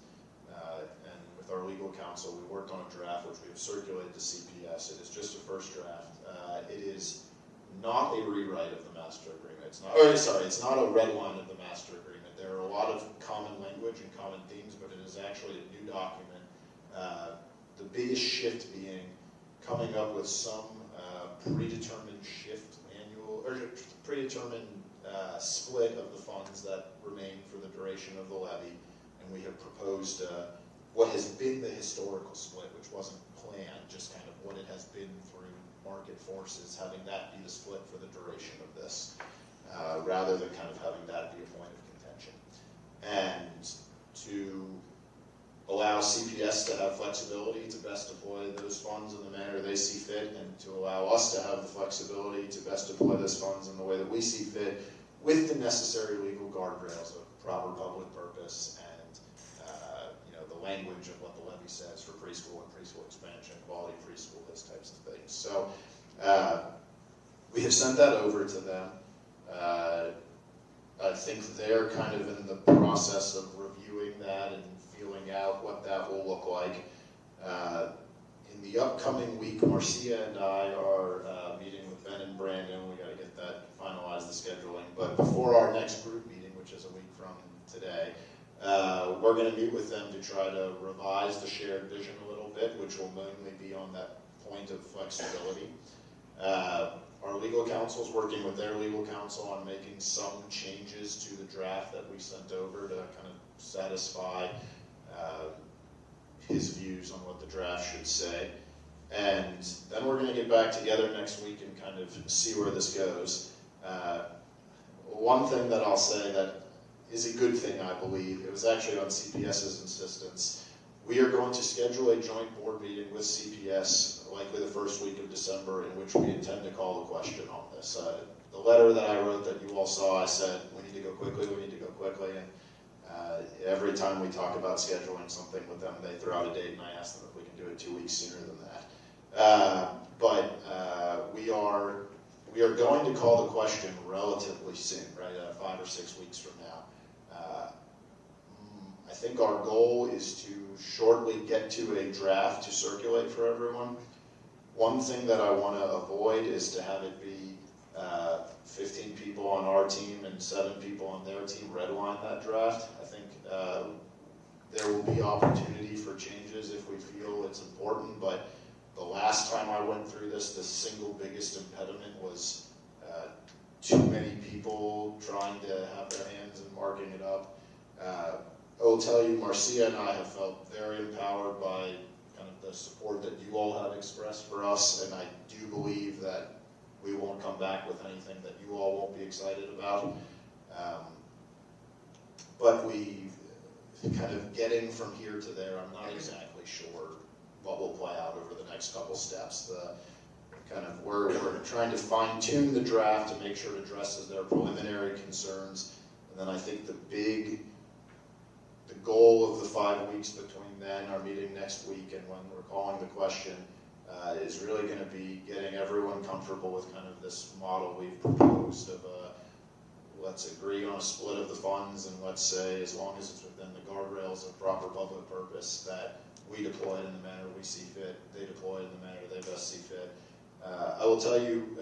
and with our legal counsel, we worked on a draft which we have circulated to CPS. It is just a first draft. It is not a rewrite of the master agreement. It's not a red line of the master agreement. There are a lot of common language and common themes, but it is actually a new document. The biggest shift being coming up with some predetermined predetermined split of the funds that remain for the duration of the levy, and we have proposed what has been the historical split, which wasn't planned, just kind of what it has been through market forces, having that be the split for the duration of this, rather than kind of having that be a point of contention. allow CPS to have flexibility to best deploy those funds in the manner they see fit, and to allow us to have the flexibility to best deploy those funds in the way that we see fit, with the necessary legal guardrails of proper public purpose and the language of what the levy says for preschool and preschool expansion, quality preschool, those types of things. So we have sent that over to them. I think they're kind of in the process of reviewing that and feeling out what that will look like. In the upcoming week, Marcia and I are meeting with Ben and Brandon. We got to get that finalized, the scheduling. But before our next group meeting, which is a week from today, we're going to meet with them to try to revise the shared vision a little bit, which will mainly be on that point of flexibility. Our legal counsel is working with their legal counsel on making some changes to the draft that we sent over to kind of satisfy his views on what the draft should say. And then we're going to get back together next week and kind of see where this goes. One thing that I'll say that is a good thing, I believe, it was actually on CPS's insistence. We are going to schedule a joint board meeting with CPS, likely the first week of December, in which we intend to call the question on this. The letter that I wrote that you all saw, I said, we need to go quickly, we need to go quickly. And every time we talk about scheduling something with them, they throw out a date, and I ask them if we can do it 2 weeks sooner than that. But we are going to call the question relatively soon, right? 5 or 6 weeks from now. I think our goal is to shortly get to a draft to circulate for everyone. One thing that I want to avoid is to have it be 15 people on our team and 7 people on their team redline that draft. I think there will be opportunity for changes if we feel it's important, but the last time I went through this, the single biggest impediment was too many people trying to have their hands in marking it up. I will tell you, Marcia and I have felt very empowered by kind of the support that you all have expressed for us, and I do believe that we won't come back with anything that you all won't be excited about. But we kind of getting from here to there, I'm not exactly sure what will play out over the next couple steps. We're trying to fine tune the draft to make sure it addresses their preliminary concerns, and then I think the goal of the 5 weeks between then, our meeting next week, and when we're calling the question, is really going to be getting everyone comfortable with kind of this model we've proposed of let's agree on a split of the funds, and let's say, as long as it's within the guardrails of proper public purpose, that we deploy it in the manner we see fit, they deploy it in the manner they best see fit. I will tell you,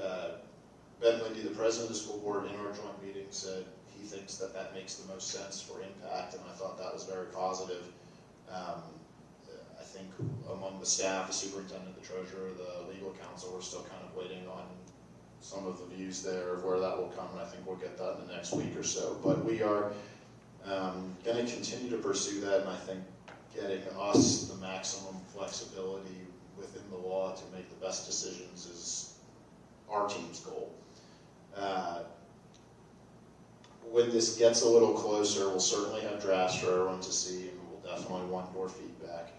Ben Lindy, the president of the school board, in our joint meeting said he thinks that that makes the most sense for impact, and I thought that was very positive. I think among the staff, the superintendent, the treasurer, the legal counsel, we're still kind of waiting on some of the views there of where that will come, and I think we'll get that in the next week or so. But we are going to continue to pursue that, and I think getting us the maximum flexibility within the law to make the best decisions is our team's goal. When this gets a little closer, we'll certainly have drafts for everyone to see, and we'll definitely want more feedback.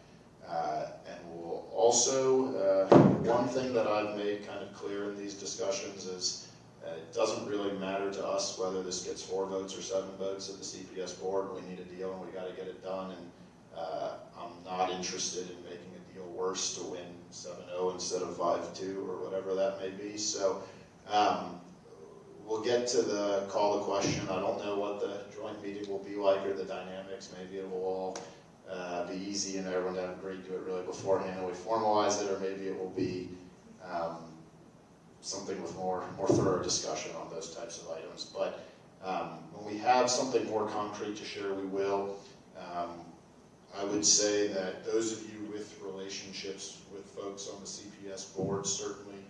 And we'll also, one thing that I've made kind of clear in these discussions is it doesn't really matter to us whether this gets 4 votes or 7 votes at the CPS board. We need a deal, and we got to get it done. And I'm not interested in making a deal worse to win 7-0 instead of 5-2 or whatever that may be. So we'll get to the call to question. I don't know what the joint meeting will be like or the dynamics. Maybe it will all be easy and everyone have agreed to it really beforehand and we formalize it, or maybe it will be something with more thorough discussion on those types of items. But when we have something more concrete to share, we will. I would say that those of you with relationships with folks on the CPS board certainly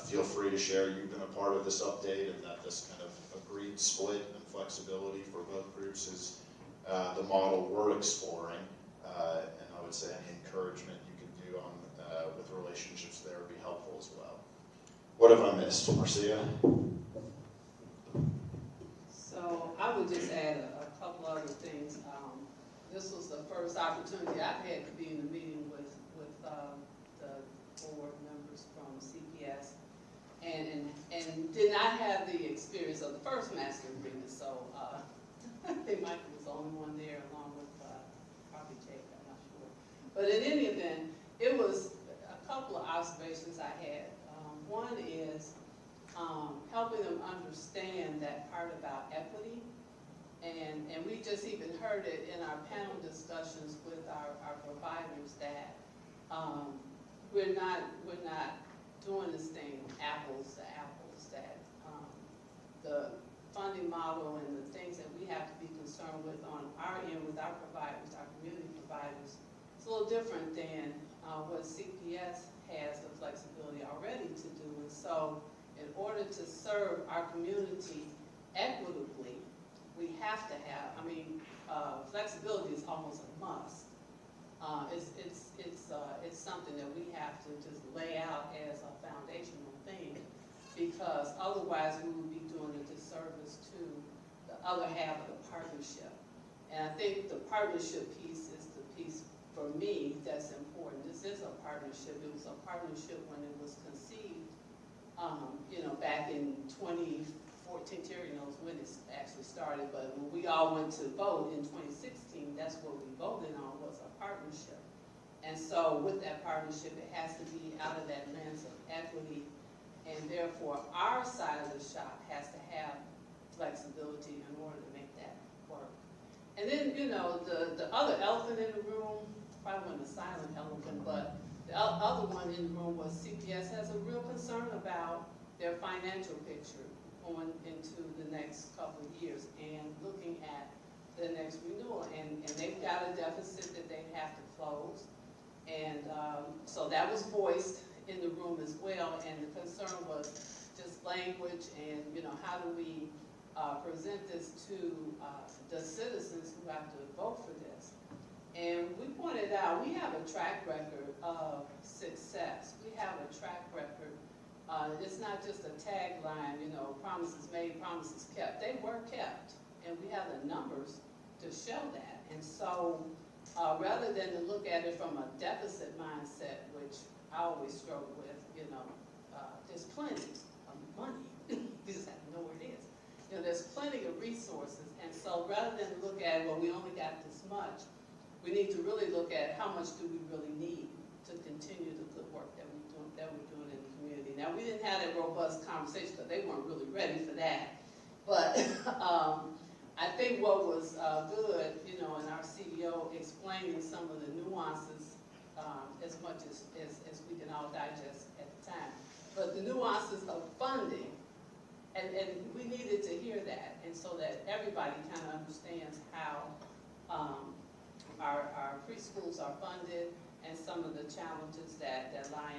feel free to share. You've been a part of this update, and that this kind of agreed split and flexibility for both groups is the model we're exploring. And I would say any encouragement you can do on with relationships there would be helpful as well. What have I missed, Marcia? So I would just add a couple other things. this was the first opportunity I've had to be in a meeting with the board members from CPS, and did not have the experience of the first master agreement, so I think Michael was the only one there, along with probably Jake, I'm not sure. But in any event, it was a couple of observations I had. One is helping them understand that part about equity. And we just even heard it in our panel discussions with our providers that we're not doing this thing apples to apples, that the funding model and the things that we have to be concerned with on our end with our providers, our community providers, it's a little different than what CPS has the flexibility already to do. And so in order to serve our community equitably, we have to have, flexibility is almost a must. It's something that we have to just lay out as a foundational thing, because otherwise we would be doing a disservice to the other half of the partnership. And I think the partnership piece is the piece for me that's important. This is a partnership. It was a partnership when it was conceived, back in 2014. Terry knows when it actually started, but when we all went to vote in 2016, that's what we voted on, was a partnership. And so with that partnership, it has to be out of that lens of equity, and therefore our side of the shop has to have flexibility in order to make that work. And then, the other elephant in the room, probably wasn't a silent elephant, but the other one in the room was CPS has a real concern about their financial picture going into the next couple of years and looking at the next renewal. And they've got a deficit that they have to close. And so that was voiced in the room as well. And the concern was just language and, how do we present this to the citizens who have to vote for this. And we pointed out, we have a track record of success. We have a track record. It's not just a tagline, promises made, promises kept. They were kept, and we have the numbers to show that. And so rather than to look at it from a deficit mindset, which I always struggle with, there's plenty of money. You just have to know where it is. There's plenty of resources. And so rather than look at, well, we only got this much, we need to really look at how much do we really need to continue the good work that we're doing in the community. Now, we didn't have that robust conversation because they weren't really ready for that. But I think what was good, in our CEO explaining some of the nuances as much as we can all digest at the time. But the nuances of funding, and we needed to hear that, and so that everybody kind of understands how our preschools are funded and some of the challenges that lie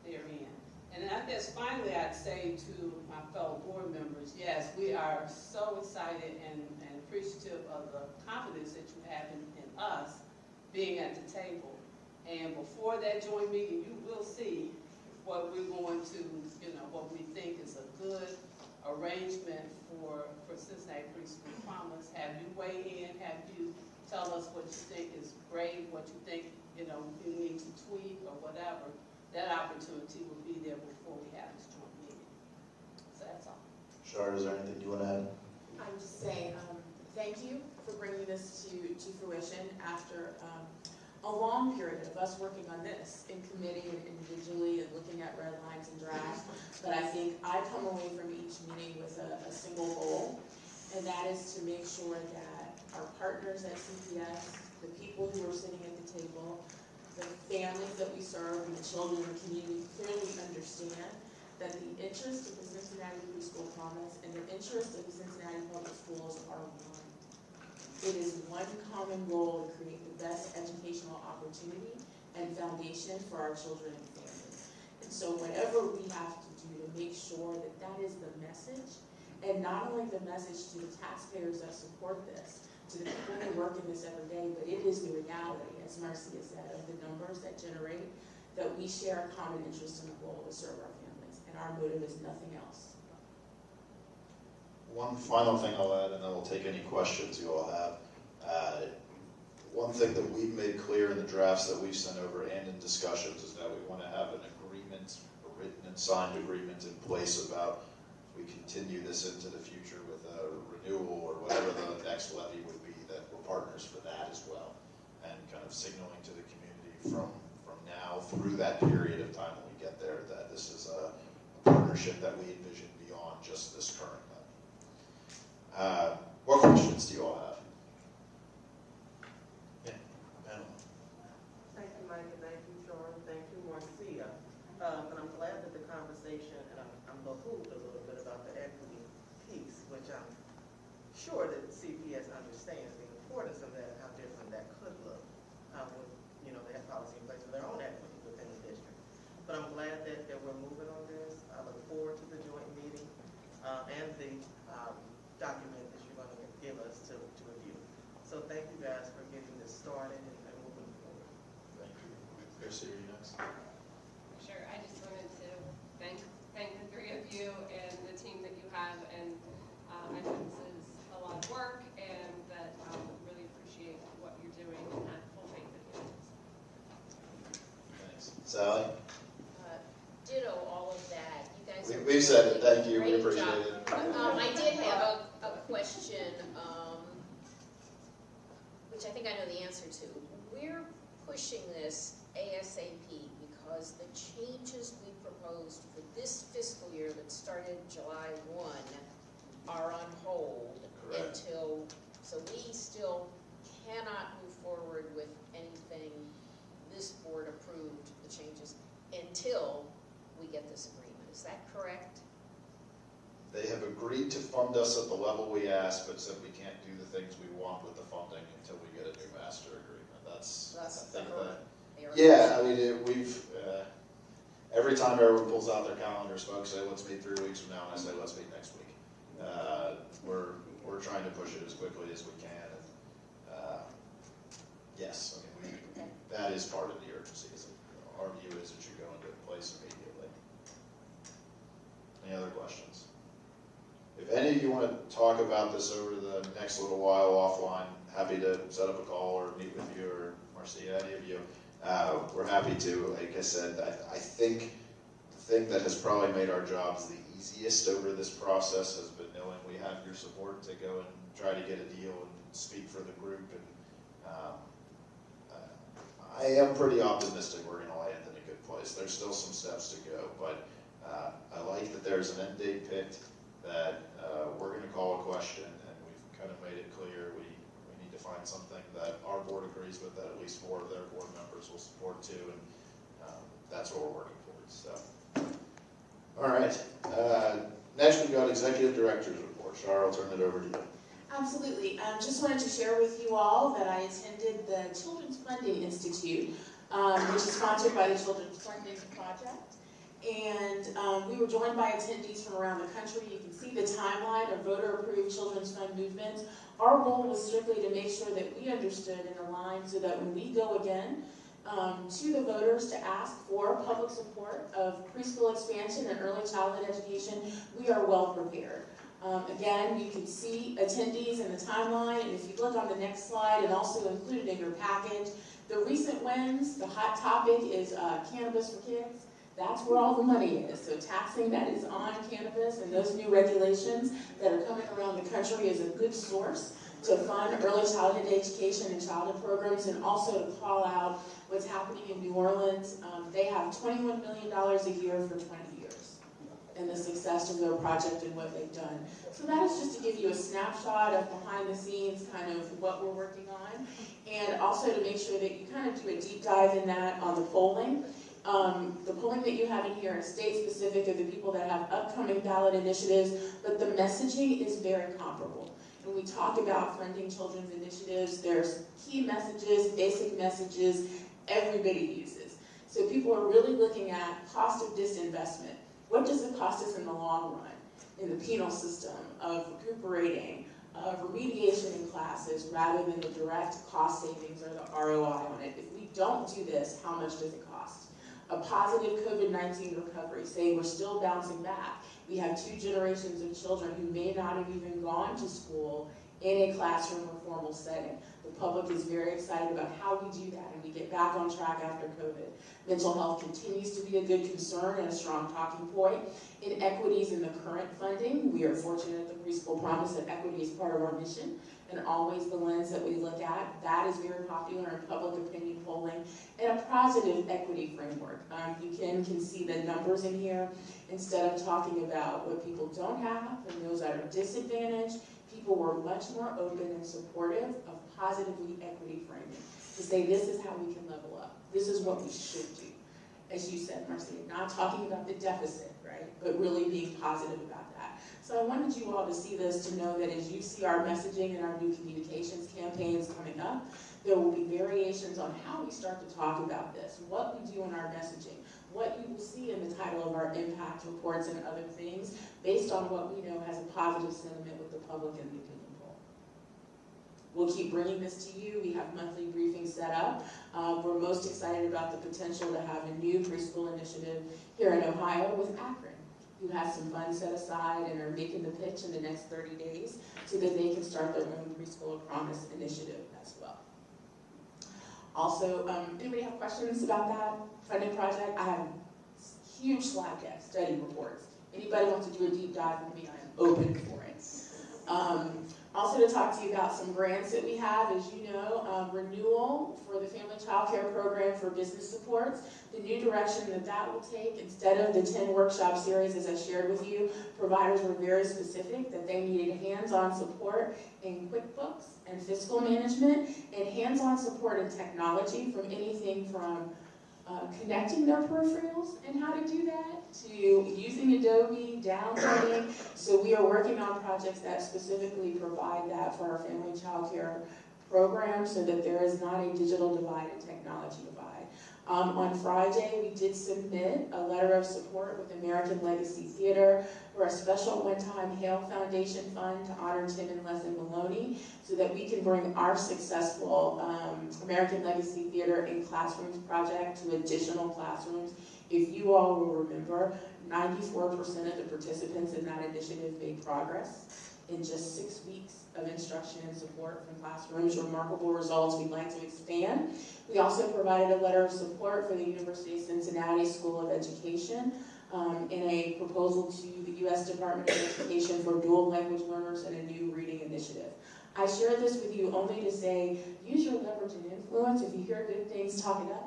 therein. And I guess finally I'd say to my fellow board members, yes, we are so excited and appreciative of the confidence that you have in us being at the table. And before that joint meeting, you will see what we're going to, what we think is a good arrangement for Cincinnati Preschool Promise. Have you weigh in, have you tell us what you think is great, what you think, you need to tweak or whatever. That opportunity will be there before we have this joint meeting. So that's all. Shar, is there anything you want to add? I'm just saying, thank you for bringing this to fruition after a long period of us working on this in committee and individually and looking at red lines and drafts. But I think I come away from each meeting with a single goal, and that is to make sure that our partners at CPS, the people who are sitting at the table, the families that we serve, and the children in the community clearly understand that the interest of the Cincinnati Preschool Promise and the interest of the Cincinnati Public Schools are one. It is one common goal to create the best educational opportunity and foundation for our children and families. And so whatever we have to do to make sure that that is the message, and not only the message to the taxpayers that support this, to the people who work in this every day, but it is the reality, as Marcia said, of the numbers that generate, that we share a common interest in the goal to serve our families, and our motive is nothing else. One final thing I'll add, and then we'll take any questions you all have. One one thing that we've made clear in the drafts that we've sent over and in discussions is that we want to have an agreement, a written and signed agreement in place about we continue this into the future with a renewal or whatever the next levy would be, that we're partners for that as well. And kind of signaling to the community from now through that period of time when we get there that this is a partnership that we envision beyond just this current levy. What questions do you all have? Thank you, Mike, and thank you, Sean, thank you, Marcia. And I'm glad that the conversation, and I'm behooved a little bit about the equity piece, which I'm sure that CPS understands the importance of that and how different that could look. With, you know, they have policy in place for their own equity within the district. But I'm glad that we're moving on this. I look forward to the joint meeting and the document that you're going to give us to review. So thank you guys for getting this started and moving forward. Thank you. Chris, are you next? Sure, I just wanted to thank the three of you and the team that you have, and I know this is a lot of work, and that I really appreciate what you're doing and have full faith in you. Thanks. Sally? Ditto all of that. You guys are We've said it. Thank you. We great appreciate job. it. I did have a question, which I think I know the answer to. We're pushing this ASAP because the changes we proposed for this fiscal year that started July 1 are on hold. Correct. So we still cannot move forward with anything this board approved, the changes, until we get this agreement. Is that correct? They have agreed to fund us at the level we asked, but said we can't do the things we want with the funding until we get a new master agreement. That's I think that. Yeah, I mean, we've every time everyone pulls out their calendars, folks say, let's meet 3 weeks from now, and I say, let's meet next week. We're trying to push it as quickly as we can. And, yes, I mean, that is part of the urgency. Our view is it should go into place immediately. Any other questions? If any of you want to talk about this over the next little while offline, happy to set up a call or meet with you or Marcia, any of you. We're happy to. Like I said, I think the thing that has probably made our jobs the easiest over this process has been knowing we have your support to go and try to get a deal and speak for the group. And I am pretty optimistic we're going to land in a good place. There's still some steps to go, but I like that there's an end date picked, that we're going to call a question, and we've kind of made it clear we need to find something that our board agrees with, that at least 4 of their board members will support too, and that's what we're working towards. So, all right. Next, we've got executive director's report. Shar, I'll turn it over to you. Absolutely. Just wanted to share with you all that I attended the Children's Funding Institute, which is sponsored by the Children's Funding Project. And we were joined by attendees from around the country. You can see the timeline of voter-approved children's fund movements. Our goal was strictly to make sure that we understood and aligned so that when we go again to the voters to ask for public support of preschool expansion and early childhood education, we are well prepared. Again, you can see attendees in the timeline, and if you look on the next slide, and also included in your package, the recent wins, the hot topic is cannabis for kids. That's where all the money is. So taxing that is on cannabis and those new regulations that are coming around the country is a good source to fund early childhood education and childhood programs, and also to call out what's happening in New Orleans. They have $21 million a year for 20 years and the success of their project and what they've done. So that is just to give you a snapshot of behind the scenes, kind of what we're working on, and also to make sure that you kind of do a deep dive in that on the polling. The polling that you have in here is state-specific of the people that have upcoming ballot initiatives, but the messaging is very comparable. When we talk about funding children's initiatives, there's key messages, basic messages everybody uses. So people are really looking at cost of disinvestment. What does it cost us in the long run in the penal system of recuperating, of remediation in classes, rather than the direct cost savings or the ROI on it? If we don't do this, how much does it cost? A positive COVID-19 recovery, say we're still bouncing back. We have 2 generations of children who may not have even gone to school in a classroom or formal setting. The The public is very excited about how we do that and we get back on track after COVID. Mental health continues to be a good concern and a strong talking point. Inequities in the current funding, we are fortunate at the Preschool Promise that equity is part of our mission and always the lens that we look at. That is very popular in public opinion polling, and a positive equity framework. You can see the numbers in here. Instead of talking about what people don't have and those that are disadvantaged, people were much more open and supportive of positively equity framing to say this is how we can level up. This is what we should do. As you said, Marcy, not talking about the deficit, right, but really being positive about that. So I wanted you all to see this, to know that as you see our messaging and our new communications campaigns coming up, there will be variations on how we start to talk about this, what we do in our messaging, what you will see in the title of our impact reports and other things, based on what we know has a positive sentiment with the public and the opinion poll. We'll keep bringing this to you. We have monthly briefings set up. We're most excited about the potential to have a new preschool initiative here in Ohio with Akron, who has some funds set aside and are making the pitch in the next 30 days so that they can start their own Preschool Promise initiative as well. Also, anybody have questions about that funding project? I have huge slide deck, study reports. Anybody wants to do a deep dive with me, I am open for it. Also to talk to you about some grants that we have, as you know, renewal for the Family Child Care Program for business supports. The new direction that will take, instead of the 10 workshop series as I shared with you, providers were very specific that they needed hands-on support in QuickBooks and fiscal management, and hands-on support in technology, from anything from connecting their peripherals and how to do that, to using Adobe, downloading. So we are working on projects that specifically provide that for our family child care program, so that there is not a digital divide and technology divide. On Friday, we did submit a letter of support with American Legacy Theater for a special one-time Hale Foundation fund to honor Tim and Leslie Maloney, so that we can bring our successful American Legacy Theater in Classrooms project to additional classrooms. If you all will remember, 94% of the participants in that initiative made progress in just 6 weeks of instruction and support from classrooms. Remarkable results. We'd like to expand. We also provided a letter of support for the University of Cincinnati School of Education in a proposal to the U.S. Department of Education for dual language learners and a new reading initiative. I share this with you only to say, use your leverage and influence. If you hear good things, talk it up.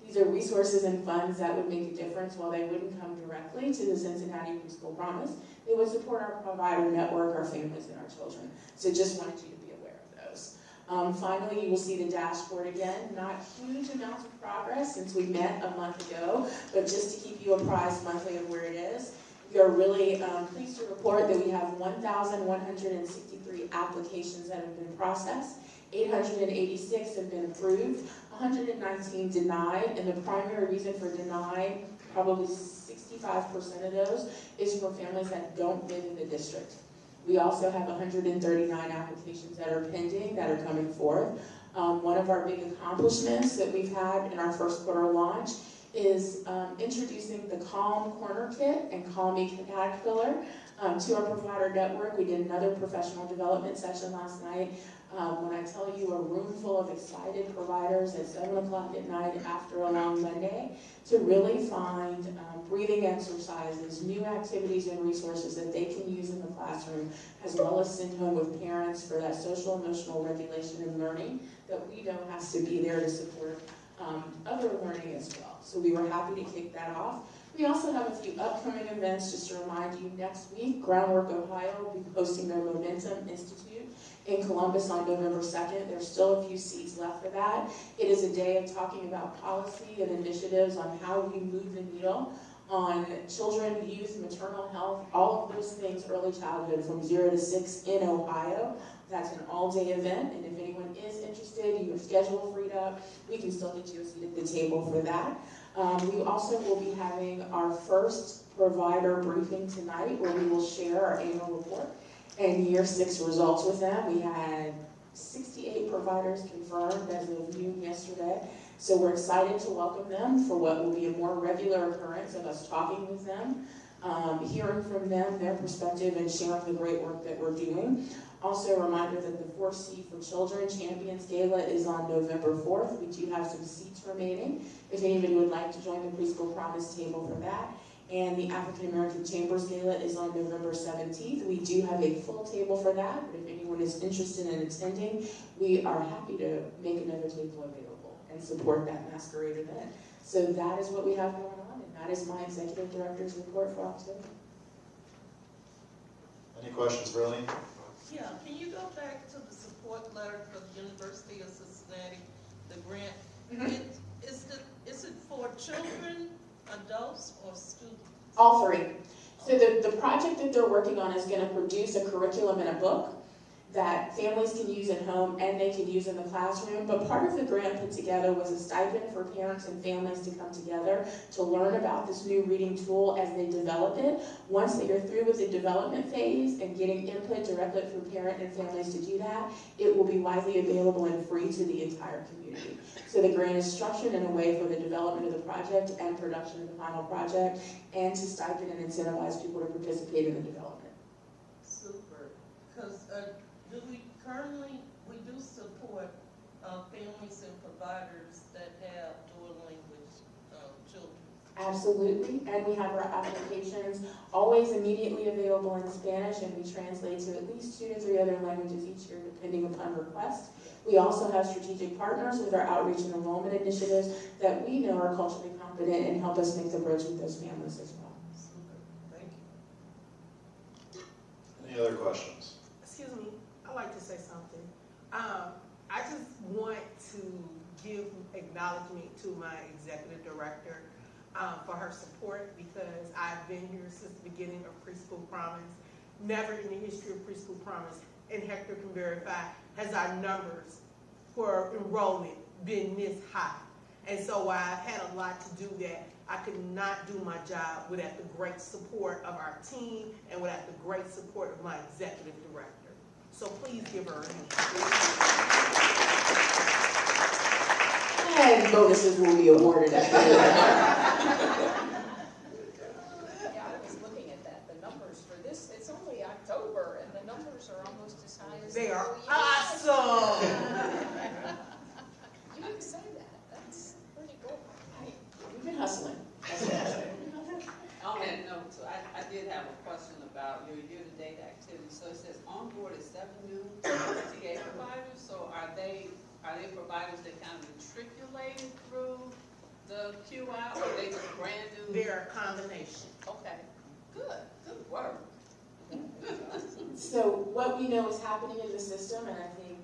These are resources and funds that would make a difference. While they wouldn't come directly to the Cincinnati Preschool Promise, they would support our provider network, our families, and our children. So just wanted you to be aware of those. Finally, you will see the dashboard again. Not huge amounts of progress since we met a month ago, but just to keep you apprised monthly of where it is. We are really pleased to report that we have 1,163 applications that have been processed. 886 have been approved, 119 denied, and the primary reason for denied, probably 65% of those, is for families that don't live in the district. We also have 139 applications that are pending, that are coming forth. One of our big accomplishments that we've had in our first quarter launch is introducing the Calm Corner Kit and Call Me Caterpillar to our provider network. We did another professional development session last night. When I tell you a room full of excited providers at 7 o'clock at night after a long Monday, to really find breathing exercises, new activities and resources that they can use in the classroom, as well as send home with parents for that social emotional regulation and learning that we know has to be there to support other learning as well. So we were happy to kick that off. We also have a few upcoming events. Just to remind you, next week, Groundwork Ohio will be hosting their Momentum Institute in Columbus on November 2nd. There's still a few seats left for that. It is a day of talking about policy and initiatives on how we move the needle on children, youth, maternal health, all of those things, early childhood from 0 to 6 in Ohio. That's an all-day event, and if anyone is interested, your schedule freed up, we can still get you a seat at the table for that. We also will be having our first provider briefing tonight, where we will share our annual report and year 6 results with them. We had 68 providers confirmed as of noon yesterday. So we're excited to welcome them for what will be a more regular occurrence of us talking with them, hearing from them, their perspective, and sharing the great work that we're doing. Also a reminder that the 4C for Children Champions Gala is on November 4th. We do have some seats remaining if anybody would like to join the Preschool Promise table for that. And the African American Chambers Gala is on November 17th. We do have a full table for that, but if anyone is interested in attending, we are happy to make another table available and support that masquerade event. So that is what we have going on, and that is my executive director's report for October. Any questions, Verlene? Yeah, can you go back to the support letter for the University of Cincinnati, the grant? Is it for children, adults, or students? All three. So the project that they're working on is going to produce a curriculum and a book that families can use at home and they can use in the classroom. But part of the grant put together was a stipend for parents and families to come together to learn about this new reading tool as they develop it. Once they are through with the development phase and getting input directly from parents and families to do that, it will be widely available and free to the entire community. So the grant is structured in a way for the development of the project and production of the final project, and to stipend and incentivize people to participate in the development. Super. Because we do support families and providers that have dual language children. Absolutely, and we have our applications always immediately available in Spanish, and we translate to at least 2 to 3 other languages each year depending upon request. We also have strategic partners with our outreach and enrollment initiatives that we know are culturally competent and help us make the bridge with those families as well. Super. Thank you. Any other questions? Excuse me, I'd like to say something. I just want to give acknowledgement to my executive director for her support, because I've been here since the beginning of Preschool Promise. Never in the history of Preschool Promise, and Hector can verify, has our numbers for enrollment been this high. And so while I've had a lot to do that, I could not do my job without the great support of our team and without the great support of my executive director. So please give her a hand. And bonuses will be awarded at the end. Yeah, I was looking at that, the numbers for this, it's only October, and the numbers are almost as high as. They are the awesome. You didn't say that, that's pretty cool. We've been hustling. On that note, so I did have a question about your year-to-date activity. So it says onboarded 7 new TA providers. So are they providers that kind of matriculated through the QI, or are they just brand new? They're a combination. Okay, good work. So what we know is happening in the system, and I think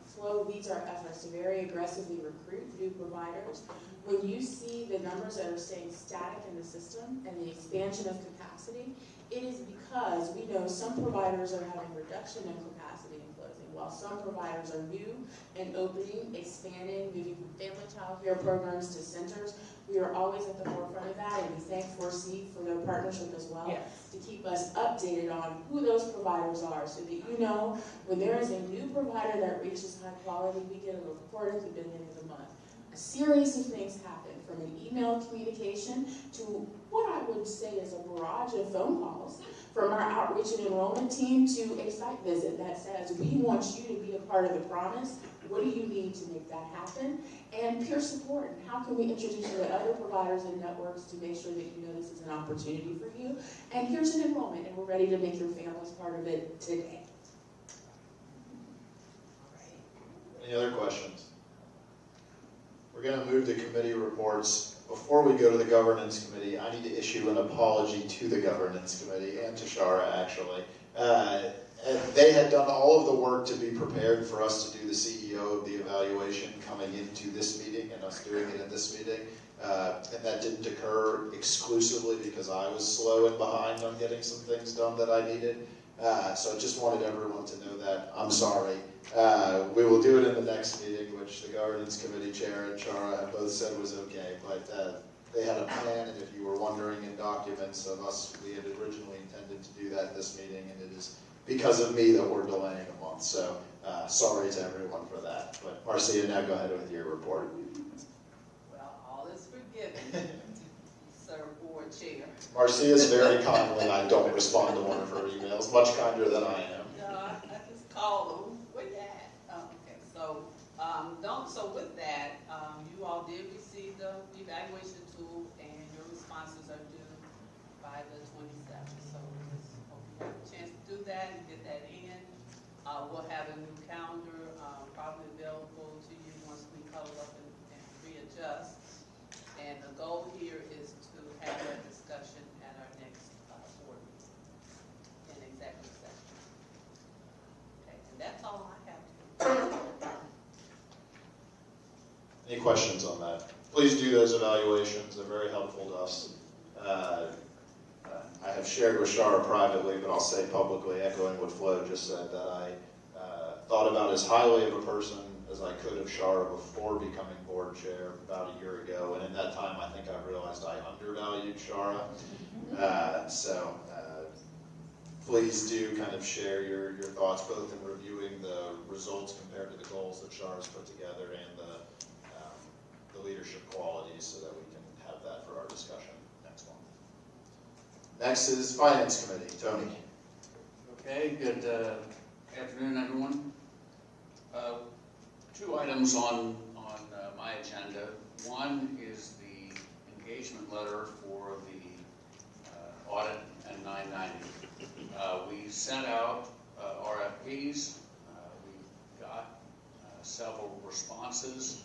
Flo leads our efforts to very aggressively recruit new providers. When you see the numbers that are staying static in the system and the expansion of capacity, it is because we know some providers are having reduction in capacity and closing, while some providers are new and opening, expanding, moving from family child care programs to centers. We are always at the forefront of that, and we thank 4C for their partnership as well, to keep us updated on who those providers are, so that you know when there is a new provider that reaches high quality, we get a report at the beginning of the month. A series of things happen, from an email communication to what I would say is a barrage of phone calls from our outreach and enrollment team to a site visit that says, we want you to be a part of the promise. What do you need to make that happen? And peer support. And how can we introduce you to other providers and networks to make sure that you know this is an opportunity for you? And here's an enrollment, and we're ready to make your families part of it today. Any other questions? We're going to move to committee reports. Before we go to the governance committee, I need to issue an apology to the governance committee and to Shara, actually. They had done all of the work to be prepared for us to do the CEO of the evaluation coming into this meeting and us doing it in this meeting. And that didn't occur exclusively because I was slow and behind on getting some things done that I needed. So I just wanted everyone to know that. I'm sorry. We will do it in the next meeting, which the governance committee chair and Shara have both said was okay. But they had a plan, and if you were wondering in documents of us, we had originally intended to do that in this meeting, and it is because of me that we're delaying a month. So sorry to everyone for that. But Marcia, now go ahead with your report. Well, all is forgiven, Sir Board Chair. Marcia is very kind when I don't respond to one of her emails, much kinder than I am. No, I just call them, where you at? Okay, so, so with that, you all did receive the evaluation tool and your responses are due by the 27th. So just hope you have a chance to do that and get that in. We'll have a new calendar, probably available to you once we cuddle up and readjust. And the goal here is to have that discussion at our next board meeting in executive session. Okay, and that's all I have to. Any questions on that? Please do those evaluations. They're very helpful to us. I have shared with Shara privately, but I'll say publicly, echoing what Flo just said, that I thought about as highly of a person as I could of Shara before becoming board chair about a year ago. And in that time, I think I realized I undervalued Shara. Please do kind of share your thoughts, both in reviewing the results compared to the goals that Shara's put together and the leadership qualities, so that we can have that for our discussion next month. Next is Finance Committee. Tony. Okay, good afternoon, everyone. Two items on my agenda. One is the engagement letter for the audit and 990. We sent out RFPs. We got several responses.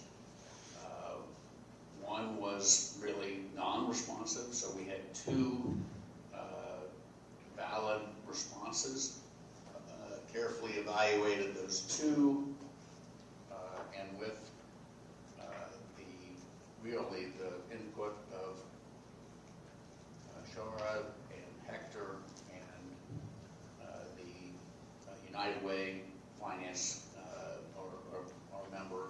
One was really non-responsive, so we had two valid responses. Carefully evaluated those two, and with the input of Shara and Hector and the United Way Finance or member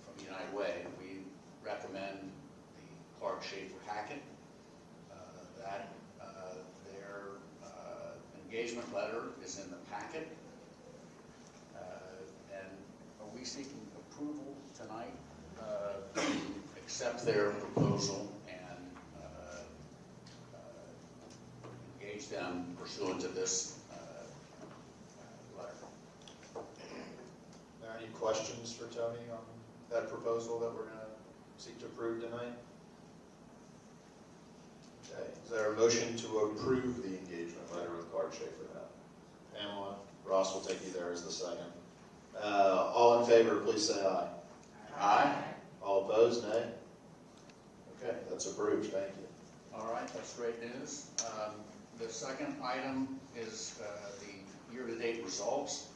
from United Way, we recommend the Clark Schaefer Hackett. Their engagement letter is in the packet. And are we seeking approval tonight to accept their proposal and engage them pursuant to this letter? Are there any questions for Tony on that proposal that we're going to seek to approve tonight? Okay. Is there a motion to approve the engagement letter with Clark Schaefer? Pamela, Ross will take you there as the second. All in favor, please say aye. Aye. All opposed, nay? Okay, that's approved. Thank you. All right, that's great news. The second item is the year-to-date results.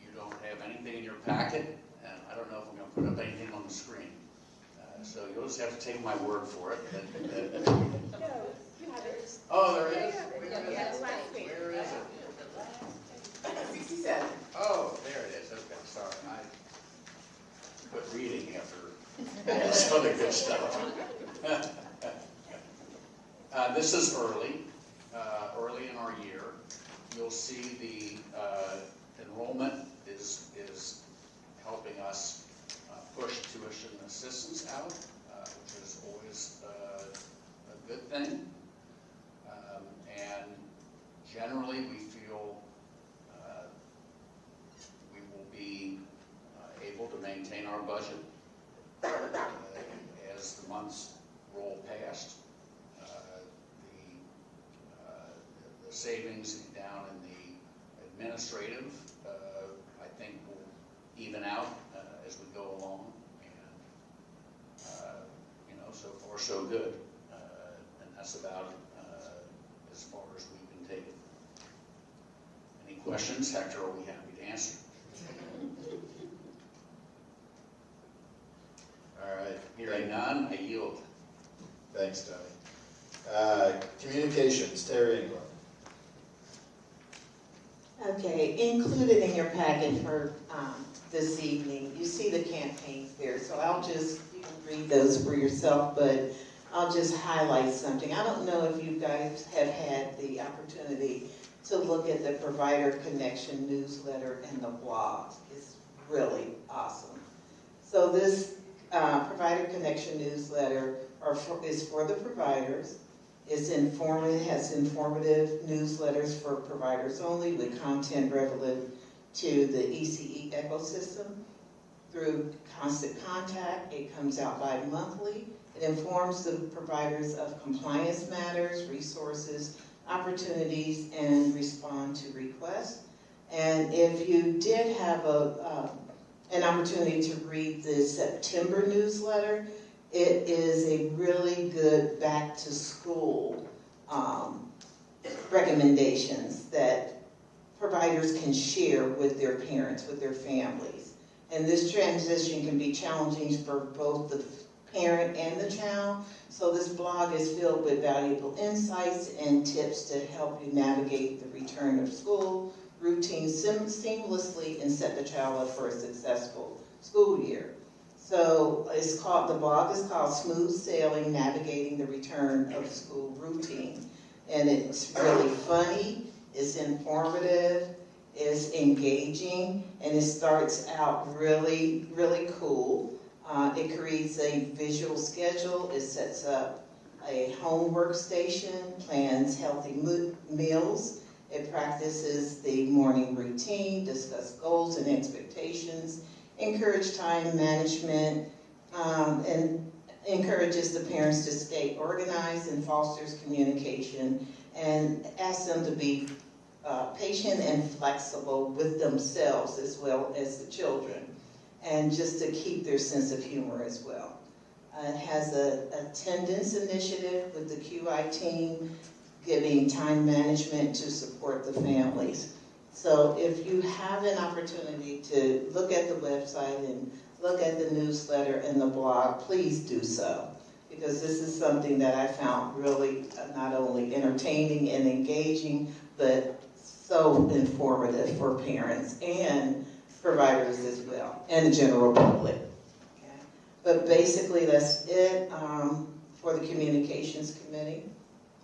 You don't have anything in your packet, and I don't know if I'm going to put up anything on the screen. So you'll just have to take my word for it. Oh, there it is. Where is it? 67. Oh, there it is. Okay, sorry. I quit reading after all this other good stuff. This is early in our year. You'll see the enrollment is helping us push tuition assistance out, which is always a good thing. And generally, we feel we will be able to maintain our budget as the months roll past. The savings down in the administrative, I think, will even out as we go along. And so far so good. And that's about as far as we can take it. Any questions? Hector will be happy to answer. All right. Hearing none, I yield. Thanks, Tony. Communications, Terry England. Okay, included in your packet for this evening, you see the campaigns there, so you can read those for yourself, but I'll just highlight something. I don't know if you guys have had the opportunity to look at the Provider Connection newsletter and the blog. It's really awesome. So this Provider Connection newsletter is for the providers. It's informative, has informative newsletters for providers only with content relevant to the ECE ecosystem. Through Constant Contact, it comes out bi-monthly. It informs the providers of compliance matters, resources, opportunities, and respond to requests. And if you did have an opportunity to read the September newsletter, it is a really good back to school recommendations that providers can share with their parents, with their families. And this transition can be challenging for both the parent and the child. So this blog is filled with valuable insights and tips to help you navigate the return of school routine seamlessly and set the child up for a successful school year. So the blog is called Smooth Sailing, Navigating the Return of School Routine. And it's really funny, it's informative, it's engaging, and it starts out really, really cool. It creates a visual schedule, it sets up a home workstation, plans healthy meals, it practices the morning routine, discuss goals and expectations, encourage time management, and encourages the parents to stay organized and fosters communication, and asks them to be patient and flexible with themselves as well as the children, and just to keep their sense of humor as well. It has a attendance initiative with the QI team, giving time management to support the families. So if you have an opportunity to look at the website and look at the newsletter and the blog, please do so. Because this is something that I found really not only entertaining and engaging, but so informative for parents and providers as well, and the general public. Okay. But basically that's it for the Communications Committee.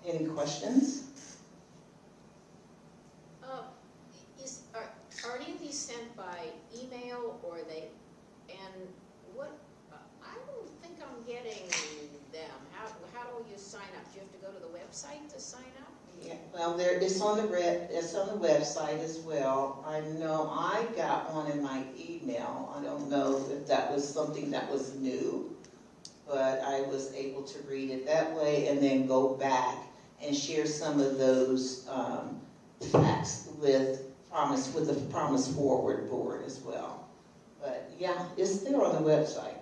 Any questions? Are any of these sent by email or and what, I don't think I'm getting them. How do you sign up? Do you have to go to the website to sign up? Yeah, well, it's on the website as well. I know I got one in my email. I don't know if that was something that was new, but I was able to read it that way and then go back and share some of those facts with the Promise Forward board as well. But yeah, it's there on the website.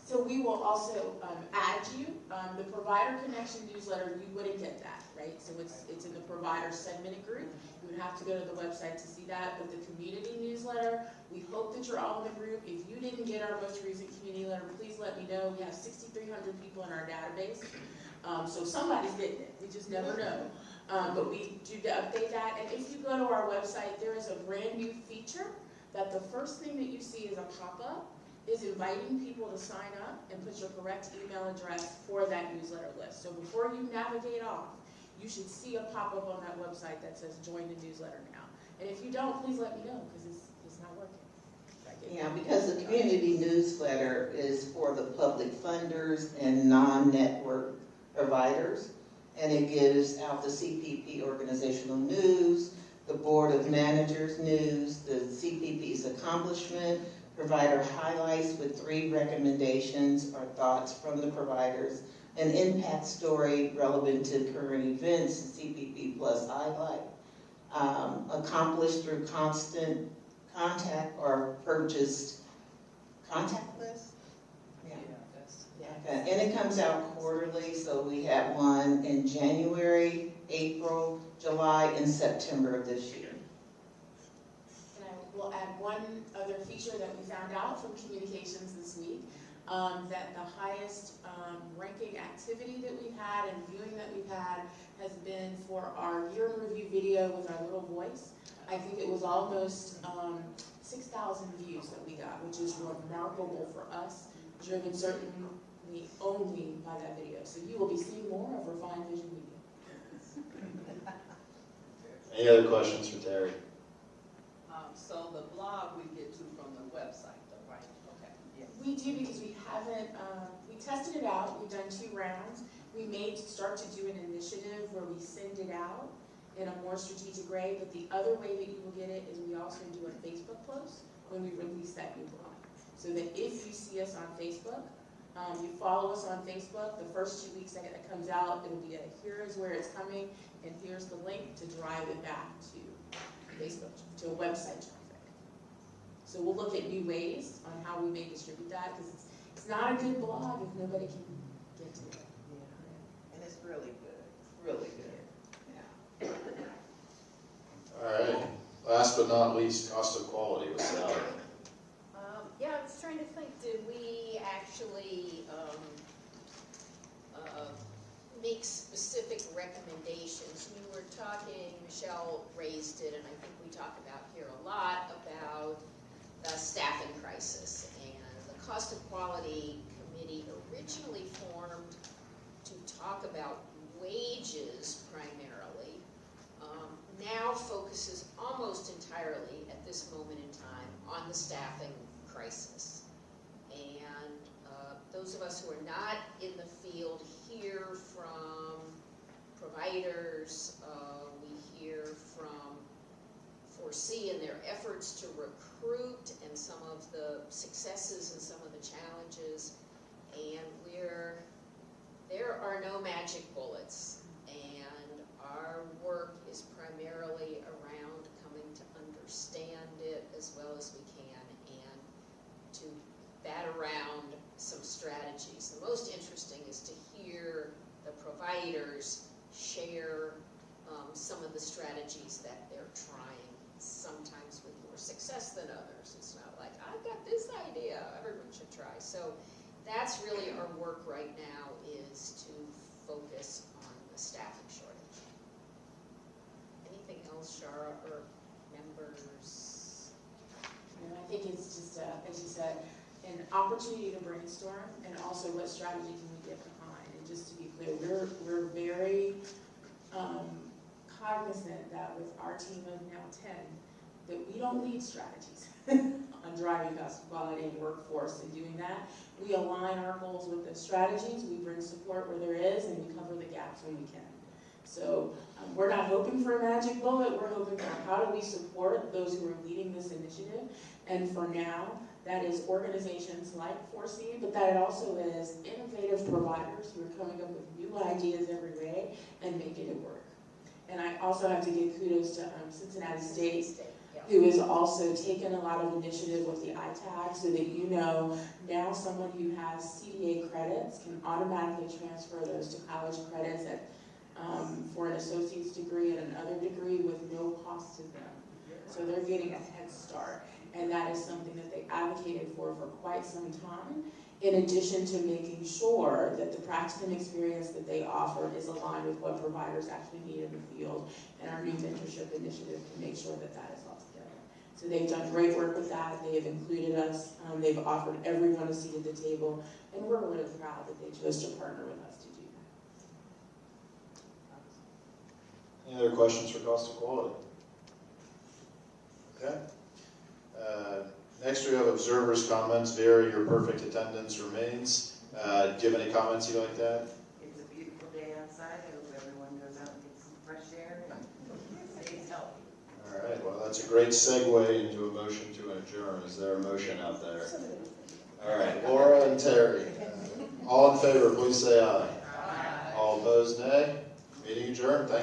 So we will also add you. The Provider Connection newsletter, you wouldn't get that, right? So it's in the provider segmented group. You would have to go to the website to see that. But the community newsletter, we hope that you're all in the group. If you didn't get our most recent community letter, please let me know. We have 6,300 people in our database. So somebody's getting it. We just never know. But we do update that. And if you go to our website, there is a brand new feature that the first thing that you see is a pop-up is inviting people to sign up and put your correct email address for that newsletter list. So before you navigate off, you should see a pop-up on that website that says join the newsletter now. And if you don't, please let me know because it's not working. Yeah, because the community newsletter is for the public funders and non-network providers. And it gives out the CPP organizational news, the Board of Managers news, the CPP's accomplishment, provider highlights with 3 recommendations or thoughts from the providers, an impact story relevant to current events, CPP plus highlight, accomplished through constant contact or purchased contact list. Okay. And it comes out quarterly, so we have one in January, April, July, and September of this year. And I will add one other feature that we found out from communications this week, that the highest ranking activity that we've had and viewing that we've had has been for our year in review video with our little voice. I think it was almost 6,000 views that we got, which is remarkable for us, driven certainly only by that video. So you will be seeing more of Refined Vision Media. Any other questions for Terry? So the blog we get to from the website, though, right? Okay. Yes. We do because we haven't, we tested it out. We've done 2 rounds. we may start to do an initiative where we send it out in a more strategic way, but the other way that you will get it is we also do a Facebook post when we release that new blog. So that if you see us on Facebook, you follow us on Facebook, the first 2 weeks that it comes out, it'll be here's where it's coming, and here's the link to drive it back to Facebook, to a website traffic. So we'll look at new ways on how we may distribute that, because it's not a good blog if nobody can get to it. And it's really good, really good. All right, last but not least, cost of quality with Sally. Yeah, I was trying to think, did we actually make specific recommendations? We were talking, Michelle raised it, and I think we talk about here a lot, about the staffing crisis. And the cost of quality committee originally formed to talk about wages primarily, now focuses almost entirely at this moment in time on the staffing crisis. And those of us who are not in the field hear from providers, we hear from 4C and their efforts to recruit and some of the successes and some of the challenges. And there are no magic bullets. And our work is primarily around coming to understand it as well as we can and to bat around some strategies. The most interesting is to hear the providers share some of the strategies that they're trying, sometimes with more success than others. It's not like, I've got this idea, everyone should try. So that's really our work right now, is to focus on the staffing shortage. Anything else, Shara, or members? And I think it's just, as you said, an opportunity to brainstorm, and also what strategy can we get behind. And just to be clear, we're very cognizant that with our team of now 10, that we don't lead strategies on driving cost quality and workforce and doing that. We align our goals with the strategies, we bring support where there is, and we cover the gaps when we can. So we're not hoping for a magic bullet, we're hoping for how do we support those who are leading this initiative. And for now, that is organizations like 4C, but that it also is innovative providers who are coming up with new ideas every day and making it work. And I also have to give kudos to Cincinnati State, who has also taken a lot of initiative with the ITAG, so that you know now someone who has CDA credits can automatically transfer those to college credits at, for an associate's degree and another degree with no cost to them. So they're getting a head start, and that is something that they advocated for quite some time, in addition to making sure that the practicum experience that they offer is aligned with what providers actually need in the field, and our new mentorship initiative to make sure that that is all together. So they've done great work with that. They have included us. They've offered everyone a seat at the table, and we're really proud that they chose to partner with us to do that. Any other questions for cost of quality? Okay. Next we have observers' comments. Vera, your perfect attendance remains. Do you have any comments you'd like to add? It's a beautiful day outside. I hope everyone goes out and gets some fresh air and stays healthy. All right, well, that's a great segue into a motion to adjourn. Is there a motion out there? All right, Laura and Terry. All in favor, please say aye. Aye. All opposed, nay. Meeting adjourned. Thanks.